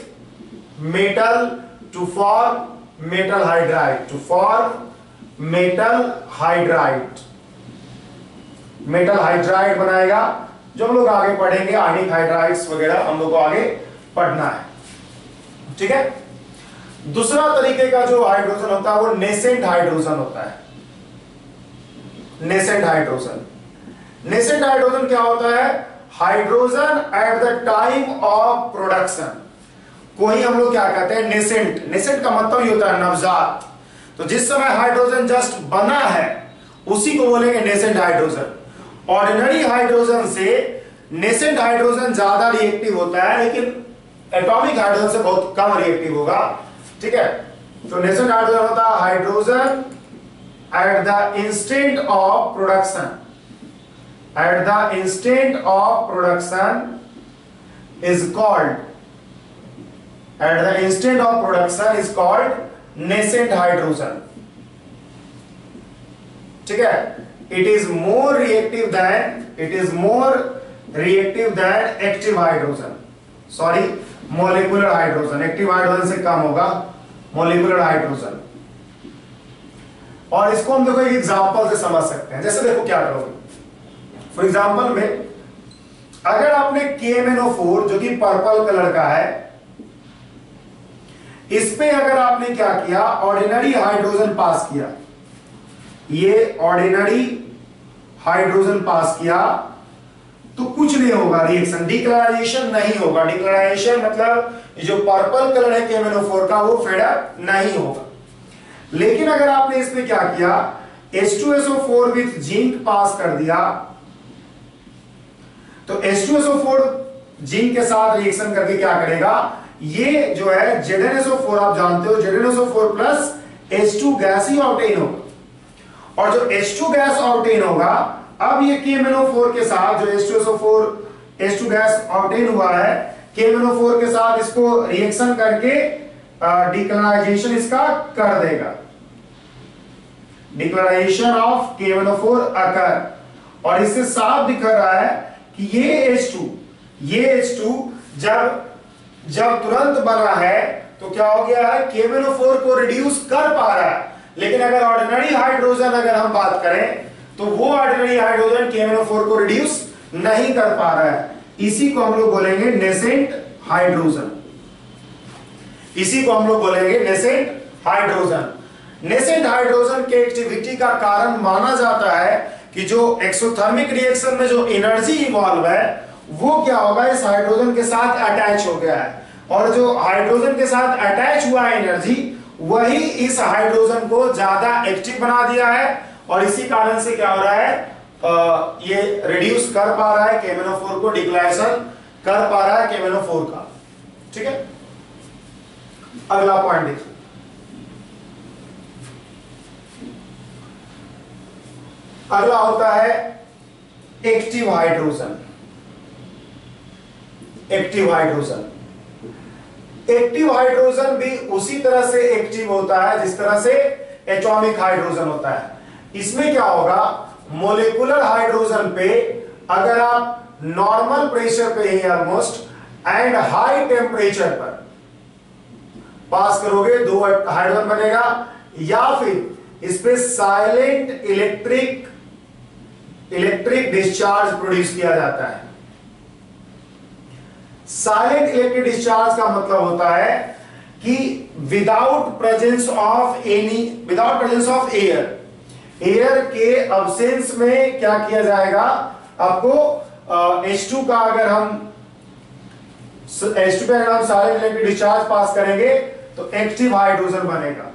metal to form metal hydride, to form metal hydride, metal hydride बनाएगा, जो हम लोग आगे पढ़ेंगे, आयनिक हाइड्राइड्स वगैरह हम लोग को आगे पढ़ना है, ठीक है। दूसरा तरीके का जो हाइड्रोजन होता है वो नेसेंट हाइड्रोजन होता है। नेसेंट हाइड्रोजन, नेसेंट हाइड्रोजन क्या होता है, hydrogen at the time of production. कोई हम लोग क्या कहते हैं, नेसेंट, नेसेंट का मतलब ही होता है नवजात। तो जिस समय हाइड्रोजन जस्ट बना है उसी को बोलेंगे नेसेंट हाइड्रोजन। ऑर्डिनरी हाइड्रोजन से नेसेंट हाइड्रोजन ज्यादा रिएक्टिव होता है, लेकिन एटॉमिक हाइड्रोजन से बहुत कम रिएक्टिव होगा, ठीक है। तो नेसेंट हाइड्रोजन होता है hydrogen at the instant of production, at the instant of production is called, at the instant of production is called nascent hydrogen, ठीक है। It is more reactive than, it is more reactive than active hydrogen, sorry molecular hydrogen, active hydrogen से कम होगा molecular hydrogen। और इसको हम देखो एक एग्जांपल से समझ सकते हैं। जैसे देखो क्या करोगे, फॉर एग्जांपल में अगर आपने KMnO4 जो कि पर्पल कलर का है, इस पे अगर आपने क्या किया, ऑर्डिनरी हाइड्रोजन पास किया, ये ऑर्डिनरी हाइड्रोजन पास किया, तो कुछ नहीं होगा रिएक्शन, डिक्लराइजेशन नहीं होगा। डिक्लराइजेशन मतलब ये जो पर्पल कलर है KMnO4 का वो फेड अप नहीं होगा। लेकिन अगर आपने इस पे क्या किया, H2SO4 विथ जिंक पास कर दिया, तो H2SO4 जिंक के साथ रिएक्शन करके क्या करेगा, ये जो है ZnSO4 आप जानते हो, ZnSO4 प्लस H2 गैस ही ऑब्टेन होगा। और जो H2 गैस ऑब्टेन होगा, अब ये KMnO4 के साथ जो H2SO4 H2 गैस ऑब्टेन हुआ है, KMnO4 के साथ इसको रिएक्शन करके डिक्लराइजेशन इसका कर देगा, डिक्लराइजेशन ऑफ KMnO4 अकर। और इससे साफ दिख रहा है कि ये H2 जब तुरंत बना है तो क्या हो गया है, KMnO4 को रिड्यूस कर पा रहा है। लेकिन अगर ऑर्डिनरी हाइड्रोजन अगर हम बात करें तो वो ऑर्डिनरी हाइड्रोजन KMnO4 को रिड्यूस नहीं कर पा रहा है। इसी को हम लोग बोलेंगे नेसेंट हाइड्रोजन, इसी को हम लोग बोलेंगे नेसेंट हाइड्रोजन। नेसेंट हाइड्रोजन के एक्टिविटी का कारण माना जाता है कि जो एक्सोथर्मिक रिएक्शन में जो एनर्जी इवॉल्व है वो क्या होगा, इस हाइड्रोजन के साथ अटैच हो गया है, और जो हाइड्रोजन के साथ अटैच हुआ एनर्जी वही इस हाइड्रोजन को ज्यादा एक्टिव बना दिया है। और इसी कारण से क्या हो रहा है, ये रिड्यूस कर पा रहा है KMnO4 को, डिक्लरेशन कर पा रहा है KMnO4 का, ठीक है। अगला पॉइंट देखिए, अगला होता है active hydrogen. Active hydrogen, active hydrogen भी उसी तरह से एक्टिव होता है जिस तरह से एटॉमिक हाइड्रोजन होता है। इसमें क्या होगा, मोलेकुलर हाइड्रोजन पे अगर आप नॉर्मल प्रेशर पे ही ऑलमोस्ट एंड हाई टेम्परेचर पर पास करोगे, दो हाइड्रोजन बनेगा, या फिर इस पे साइलेंट इलेक्ट्रिक डिस्चार्ज प्रोड्यूस किया जाता है। साइलेंट इलेक्ट्रिक डिस्चार्ज का मतलब होता है कि without presence of air, air के अब्सेंस में क्या किया जाएगा, आपको H2 का अगर हम H2 पे अगर हम साइलेंट इलेक्ट्रिक डिस्चार्ज पास करेंगे तो एक्टिव हाइड्रोजन बनेगा।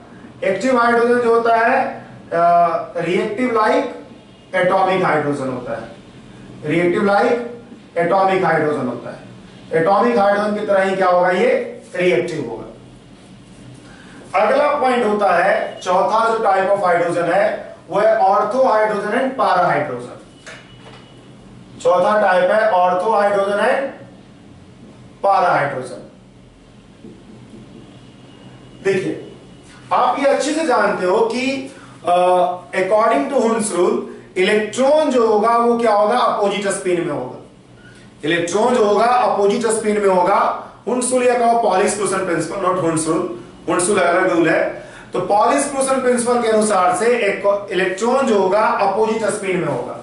एक्टिव हाइड्रोजन जो होता है रिएक्टिव लाइक एटॉमिक हाइड्रोजन होता है, रिएक्टिव लाइक एटॉमिक हाइड्रोजन होता है। एटॉमिक हाइड्रोजन की तरह ही क्या होगा, ये रिएक्टिव होगा। अगला पॉइंट होता है, चौथा जो टाइप ऑफ हाइड्रोजन है वो है ortho hydrogen and para hydrogen. चौथा टाइप है ortho hydrogen and para hydrogen. देखिए आप ये अच्छे से जानते हो कि according to Hund's rule electron जो होगा वो क्या होगा, अपोजिट स्पिन में होगा। इलेक्ट्रॉन जो होगा अपोजिट स्पिन में होगा। हुन्स रूल या कहो poly exclusion principal, not Hund's rule, Hund's rule अलग रूल है। तो पॉली एक्सक्लूजन प्रिंसिपल के अनुसार से एक इलेक्ट्रॉन जो होगा अपोजिट स्पिन में होगा।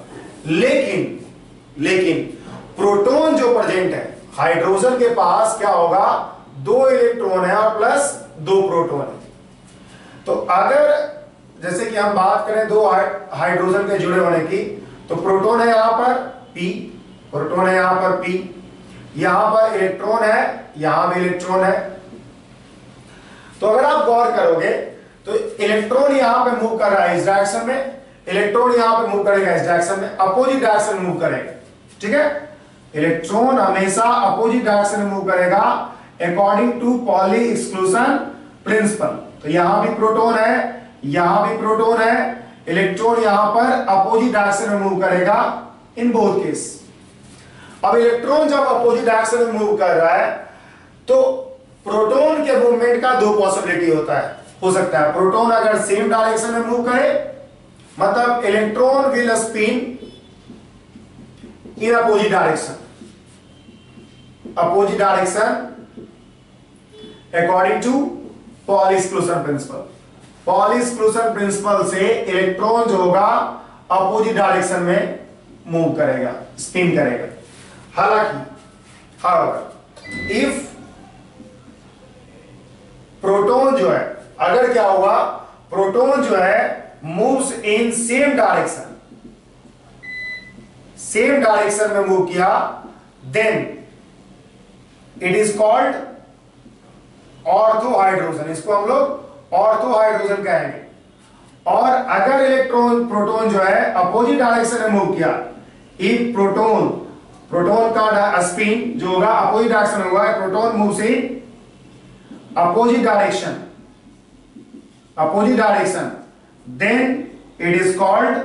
लेकिन प्रोटॉन जो प्रेजेंट है हाइड्रोजन के पास क्या होगा, 2 इलेक्ट्रॉन है और प्लस 2 प्रोटॉन है। तो अगर जैसे कि हम बात करें 2 हाइड्रोजन के जुड़े होने की, तो प्रोटॉन है यहां पर p, प्रोटॉन है यहां पर p, यहां पर इलेक्ट्रॉन है, यहां भी इलेक्ट्रॉन है। तो अगर आप गौर करोगे तो इलेक्ट्रॉन यहां पे मूव कर रहा है इस डायरेक्शन में, इलेक्ट्रॉन यहां पे मूव करेगा इस डायरेक्शन में, अपोजिट डायरेक्शन में मूव करेगा। ठीक है, इलेक्ट्रॉन हमेशा अपोजिट डायरेक्शन में मूव करेगा according to Pauli exclusion principle. तो यहां भी प्रोटॉन है, यहां भी प्रोटॉन है, इलेक्ट्रॉन यहां पर अपोजिट डायरेक्शन में मूव करेगा इन बोथ केस। अब इलेक्ट्रॉन जब अपोजिट डायरेक्शन में मूव कर रहा है तो प्रोटॉन के मूवमेंट का 2 पॉसिबिलिटी हो सकता है। प्रोटॉन अगर सेम डायरेक्शन में मूव करे, मतलब electron will spin in opposite direction, opposite direction according to Pauli exclusion principle. Pauli exclusion principle से इलेक्ट्रॉन जो होगा अपोजिट डायरेक्शन में मूव करेगा, स्पिन करेगा। हालांकि इफ प्रोटॉन जो है, अगर क्या हुआ, प्रोटॉन जो है moves in same direction, same direction में मूव किया, then it is called ortho hydrogen. इसको हम लोग ऑर्थो हाइड्रोजन कहेंगे। और अगर इलेक्ट्रॉन प्रोटॉन जो है अपोजिट डायरेक्शन में मूव किया, इफ प्रोटॉन का स्पिन जो होगा अपोजिट डायरेक्शन में होगा, proton moves in opposite direction, then it is called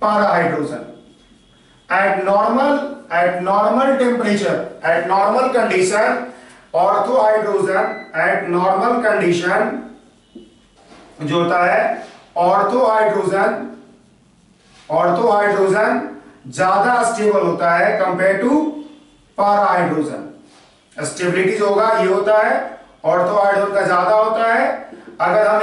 parahydrogen. At normal temperature, at normal condition, orthohydrogen at normal condition जो होता है ऑर्थोहाइड्रोजन ज्यादा स्टेबल होता है कंपेयर टू पाराहाइड्रोजन। स्टेबिलिटी जो होगा ये होता है ऑर्थोहाइड्रोजन का ज्यादा होता है। अगर हम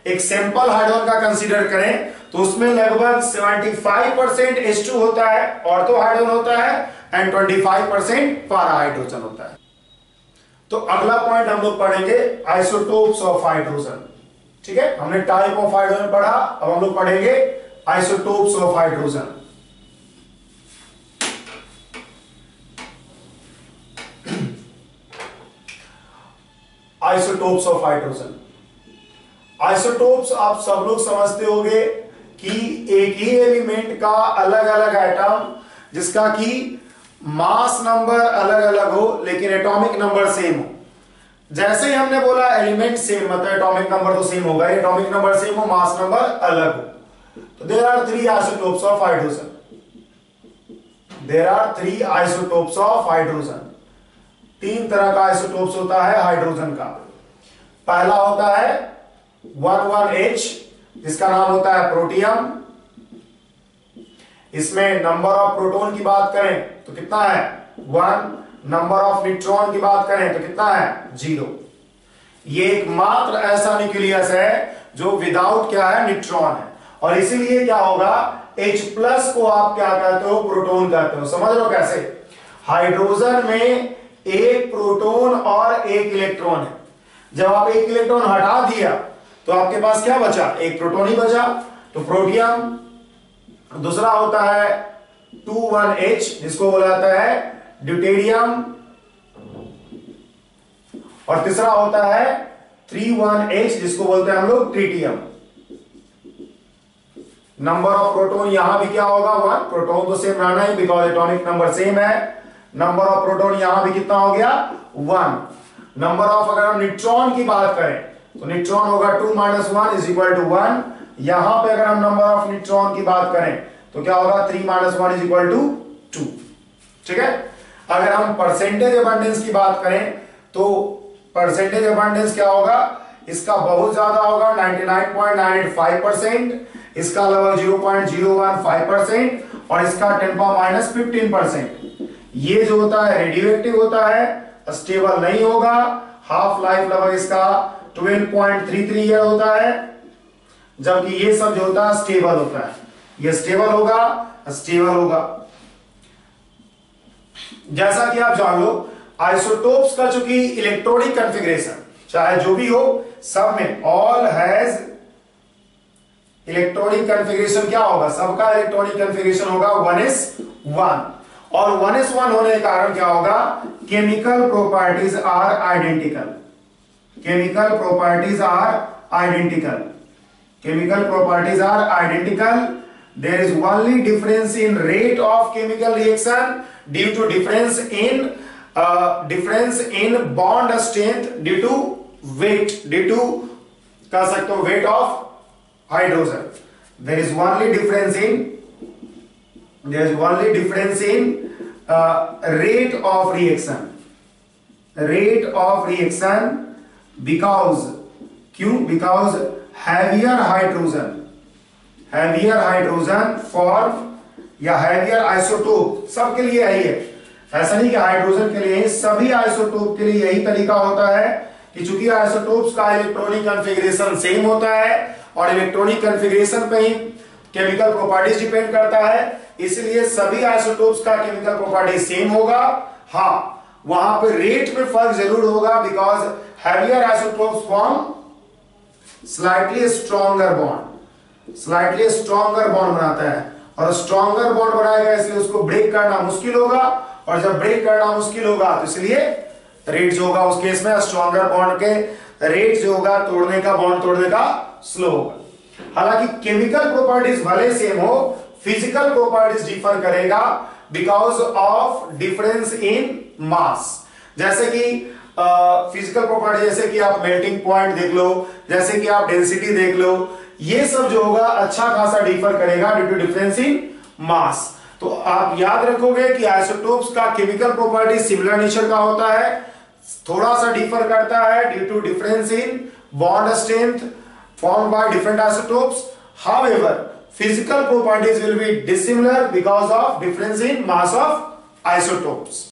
एक सैंपल हाइड्रोजन का कंसीडर करें तो उसमें लगभग 75% H2 होता है, ऑर्थोहाइड्रोजन होता है, एंड 25% पाराहाइड्रोजन होता है। तो अगला पॉइंट हम लोग पढ़ेंगे आइसोटोप्स ऑफ हाइड्रोजन। ठीक है, हमने टाइप ऑफ हाइड्रोजन पढ़ा, अब हम लोग पढ़ेंगे isotopes of hydrogen. Isotopes of hydrogen, isotopes आप सब लोग समझते होंगे कि एक ही एलिमेंट का अलग अलग एटम जिसका कि मास नंबर अलग अलग हो लेकिन एटॉमिक नंबर सेम हो। जैसे ही हमने बोला एलिमेंट सेम, मतलब एटॉमिक नंबर तो सेम होगा, एटॉमिक नंबर सेम हो, मास नंबर अलग हो। तो there are 3 isotopes of hydrogen, there are 3 isotopes of hydrogen. 3 तरह का आइसोटोप्स होता है हाइड्रोजन का। पहला होता है 11H जिसका नाम होता है प्रोटियम। इसमें नंबर ऑफ प्रोटॉन की बात करें तो कितना है 1, नंबर ऑफ न्यूट्रॉन की बात करें तो कितना है 0। ये एकमात्र ऐसा न्यूक्लियस है जो विदाउट क्या है न्यूट्रॉन है, और इसीलिए क्या होगा H+ को आप क्या कहते हो, प्रोटॉन कहते हो। समझ लो कैसे, हाइड्रोजन में एक प्रोटॉन और एक इलेक्ट्रॉन है। जब आप एक इलेक्ट्रॉन हटा दिया तो आपके पास क्या बचा, एक प्रोटॉन ही बचा, तो प्रोटियम। दूसरा होता है 21H जिसको बोला जाता है ड्यूटेरियम, और तीसरा होता है 31H जिसको बोलते हैं हम लोग ट्रिटियम। नंबर ऑफ प्रोटॉन यहां भी क्या होगा 1, प्रोटॉन तो सेम रहना ही बिकॉज एटॉमिक नंबर सेम है। नंबर ऑफ प्रोटॉन यहां भी कितना हो गया 1। नंबर ऑफ अगर हम न्यूट्रॉन की बात करें तो न्यूट्रॉन होगा 2 - 1 = 1। यहां पे अगर हम नंबर ऑफ न्यूट्रॉन की बात करें तो क्या होगा 3 - 1 = 2। ठीक है। अगर हम परसेंटेज अबंडेंस की बात करें तो परसेंटेज अबंडेंस क्या होगा, इसका बहुत ज्यादा होगा 99.985%, इसका लगभग 0.015% और इसका 10⁻⁻15%। ये जो होता है रेडियो एक्टिव होता है, स्टेबल नहीं होगा। हाफ लाइफ लगभग इसका 12.33 ईयर होता है, जबकि ये सब जो होता है स्टेबल होता है। ये स्टेबल होगा, स्टेबल होगा। जैसा कि आप जान लो आइसोटोप्स का चूंकि इलेक्ट्रॉनिक कॉन्फ़िगरेशन चाहे जो भी हो सब में ऑल हैज इलेक्ट्रॉनिक कॉन्फ़िगरेशन क्या होगा, सबका इलेक्ट्रॉनिक कॉन्फ़िगरेशन होगा 1s1 और 1s1 होने के कारण क्या होगा, chemical properties are identical. Chemical properties are identical. Chemical properties are identical. There is only difference in rate of chemical reaction due to difference in bond strength due to weight, due to कह सकते हो weight of hydrogen. There is only difference in rate of reaction. Rate of reaction because क्यों? Because heavier हाइड्रोजन फॉर्म या हेवियर आइसोटोप सबके लिए यही है। ऐसा नहीं कि हाइड्रोजन के लिए, सभी आइसोटोप के लिए यही तरीका होता है कि चूंकि आइसोटोप्स का इलेक्ट्रॉनिक कॉन्फ़िगरेशन सेम होता है और इलेक्ट्रॉनिक कॉन्फ़िगरेशन पे ही केमिकल प्रॉपर्टीज डिपेंड करता है, इसलिए सभी आइसोटोप्स का केमिकल प्रॉपर्टी सेम होगा। हाँ, वहां पे रेट में फर्क जरूर होगा, because heavier isotopes form slightly stronger bond बनाता है और स्ट्रॉन्गर बॉन्ड बनाएगा, इसलिए उसको ब्रेक करना मुश्किल होगा और जब ब्रेक करना मुश्किल होगा तो इसलिए रेट जो होगा उस केस में स्ट्रॉन्गर बॉन्ड के रेट जो होगा तोड़ने का, बॉन्ड तोड़ने का स्लो होगा। हालांकि केमिकल प्रॉपर्टीज भले सेम हो, फिजिकल प्रॉपर्टीज डिफर करेगा बिकॉज ऑफ डिफरेंस इन मास। जैसे कि फिजिकल प्रॉपर्टी, जैसे कि आप मेल्टिंग पॉइंट देख लो, जैसे कि आप डेंसिटी देख लो, ये सब जो होगा अच्छा खासा डिफर करेगा ड्यू टू डिफरेंस इन मास। तो आप याद रखोगे कि आइसोटोप्स का केमिकल प्रॉपर्टी सिमिलर नेचर का होता है, थोड़ा सा डिफर करता है due to difference in bond strength formed by different isotopes. However physical properties will be dissimilar because of difference in mass of isotopes.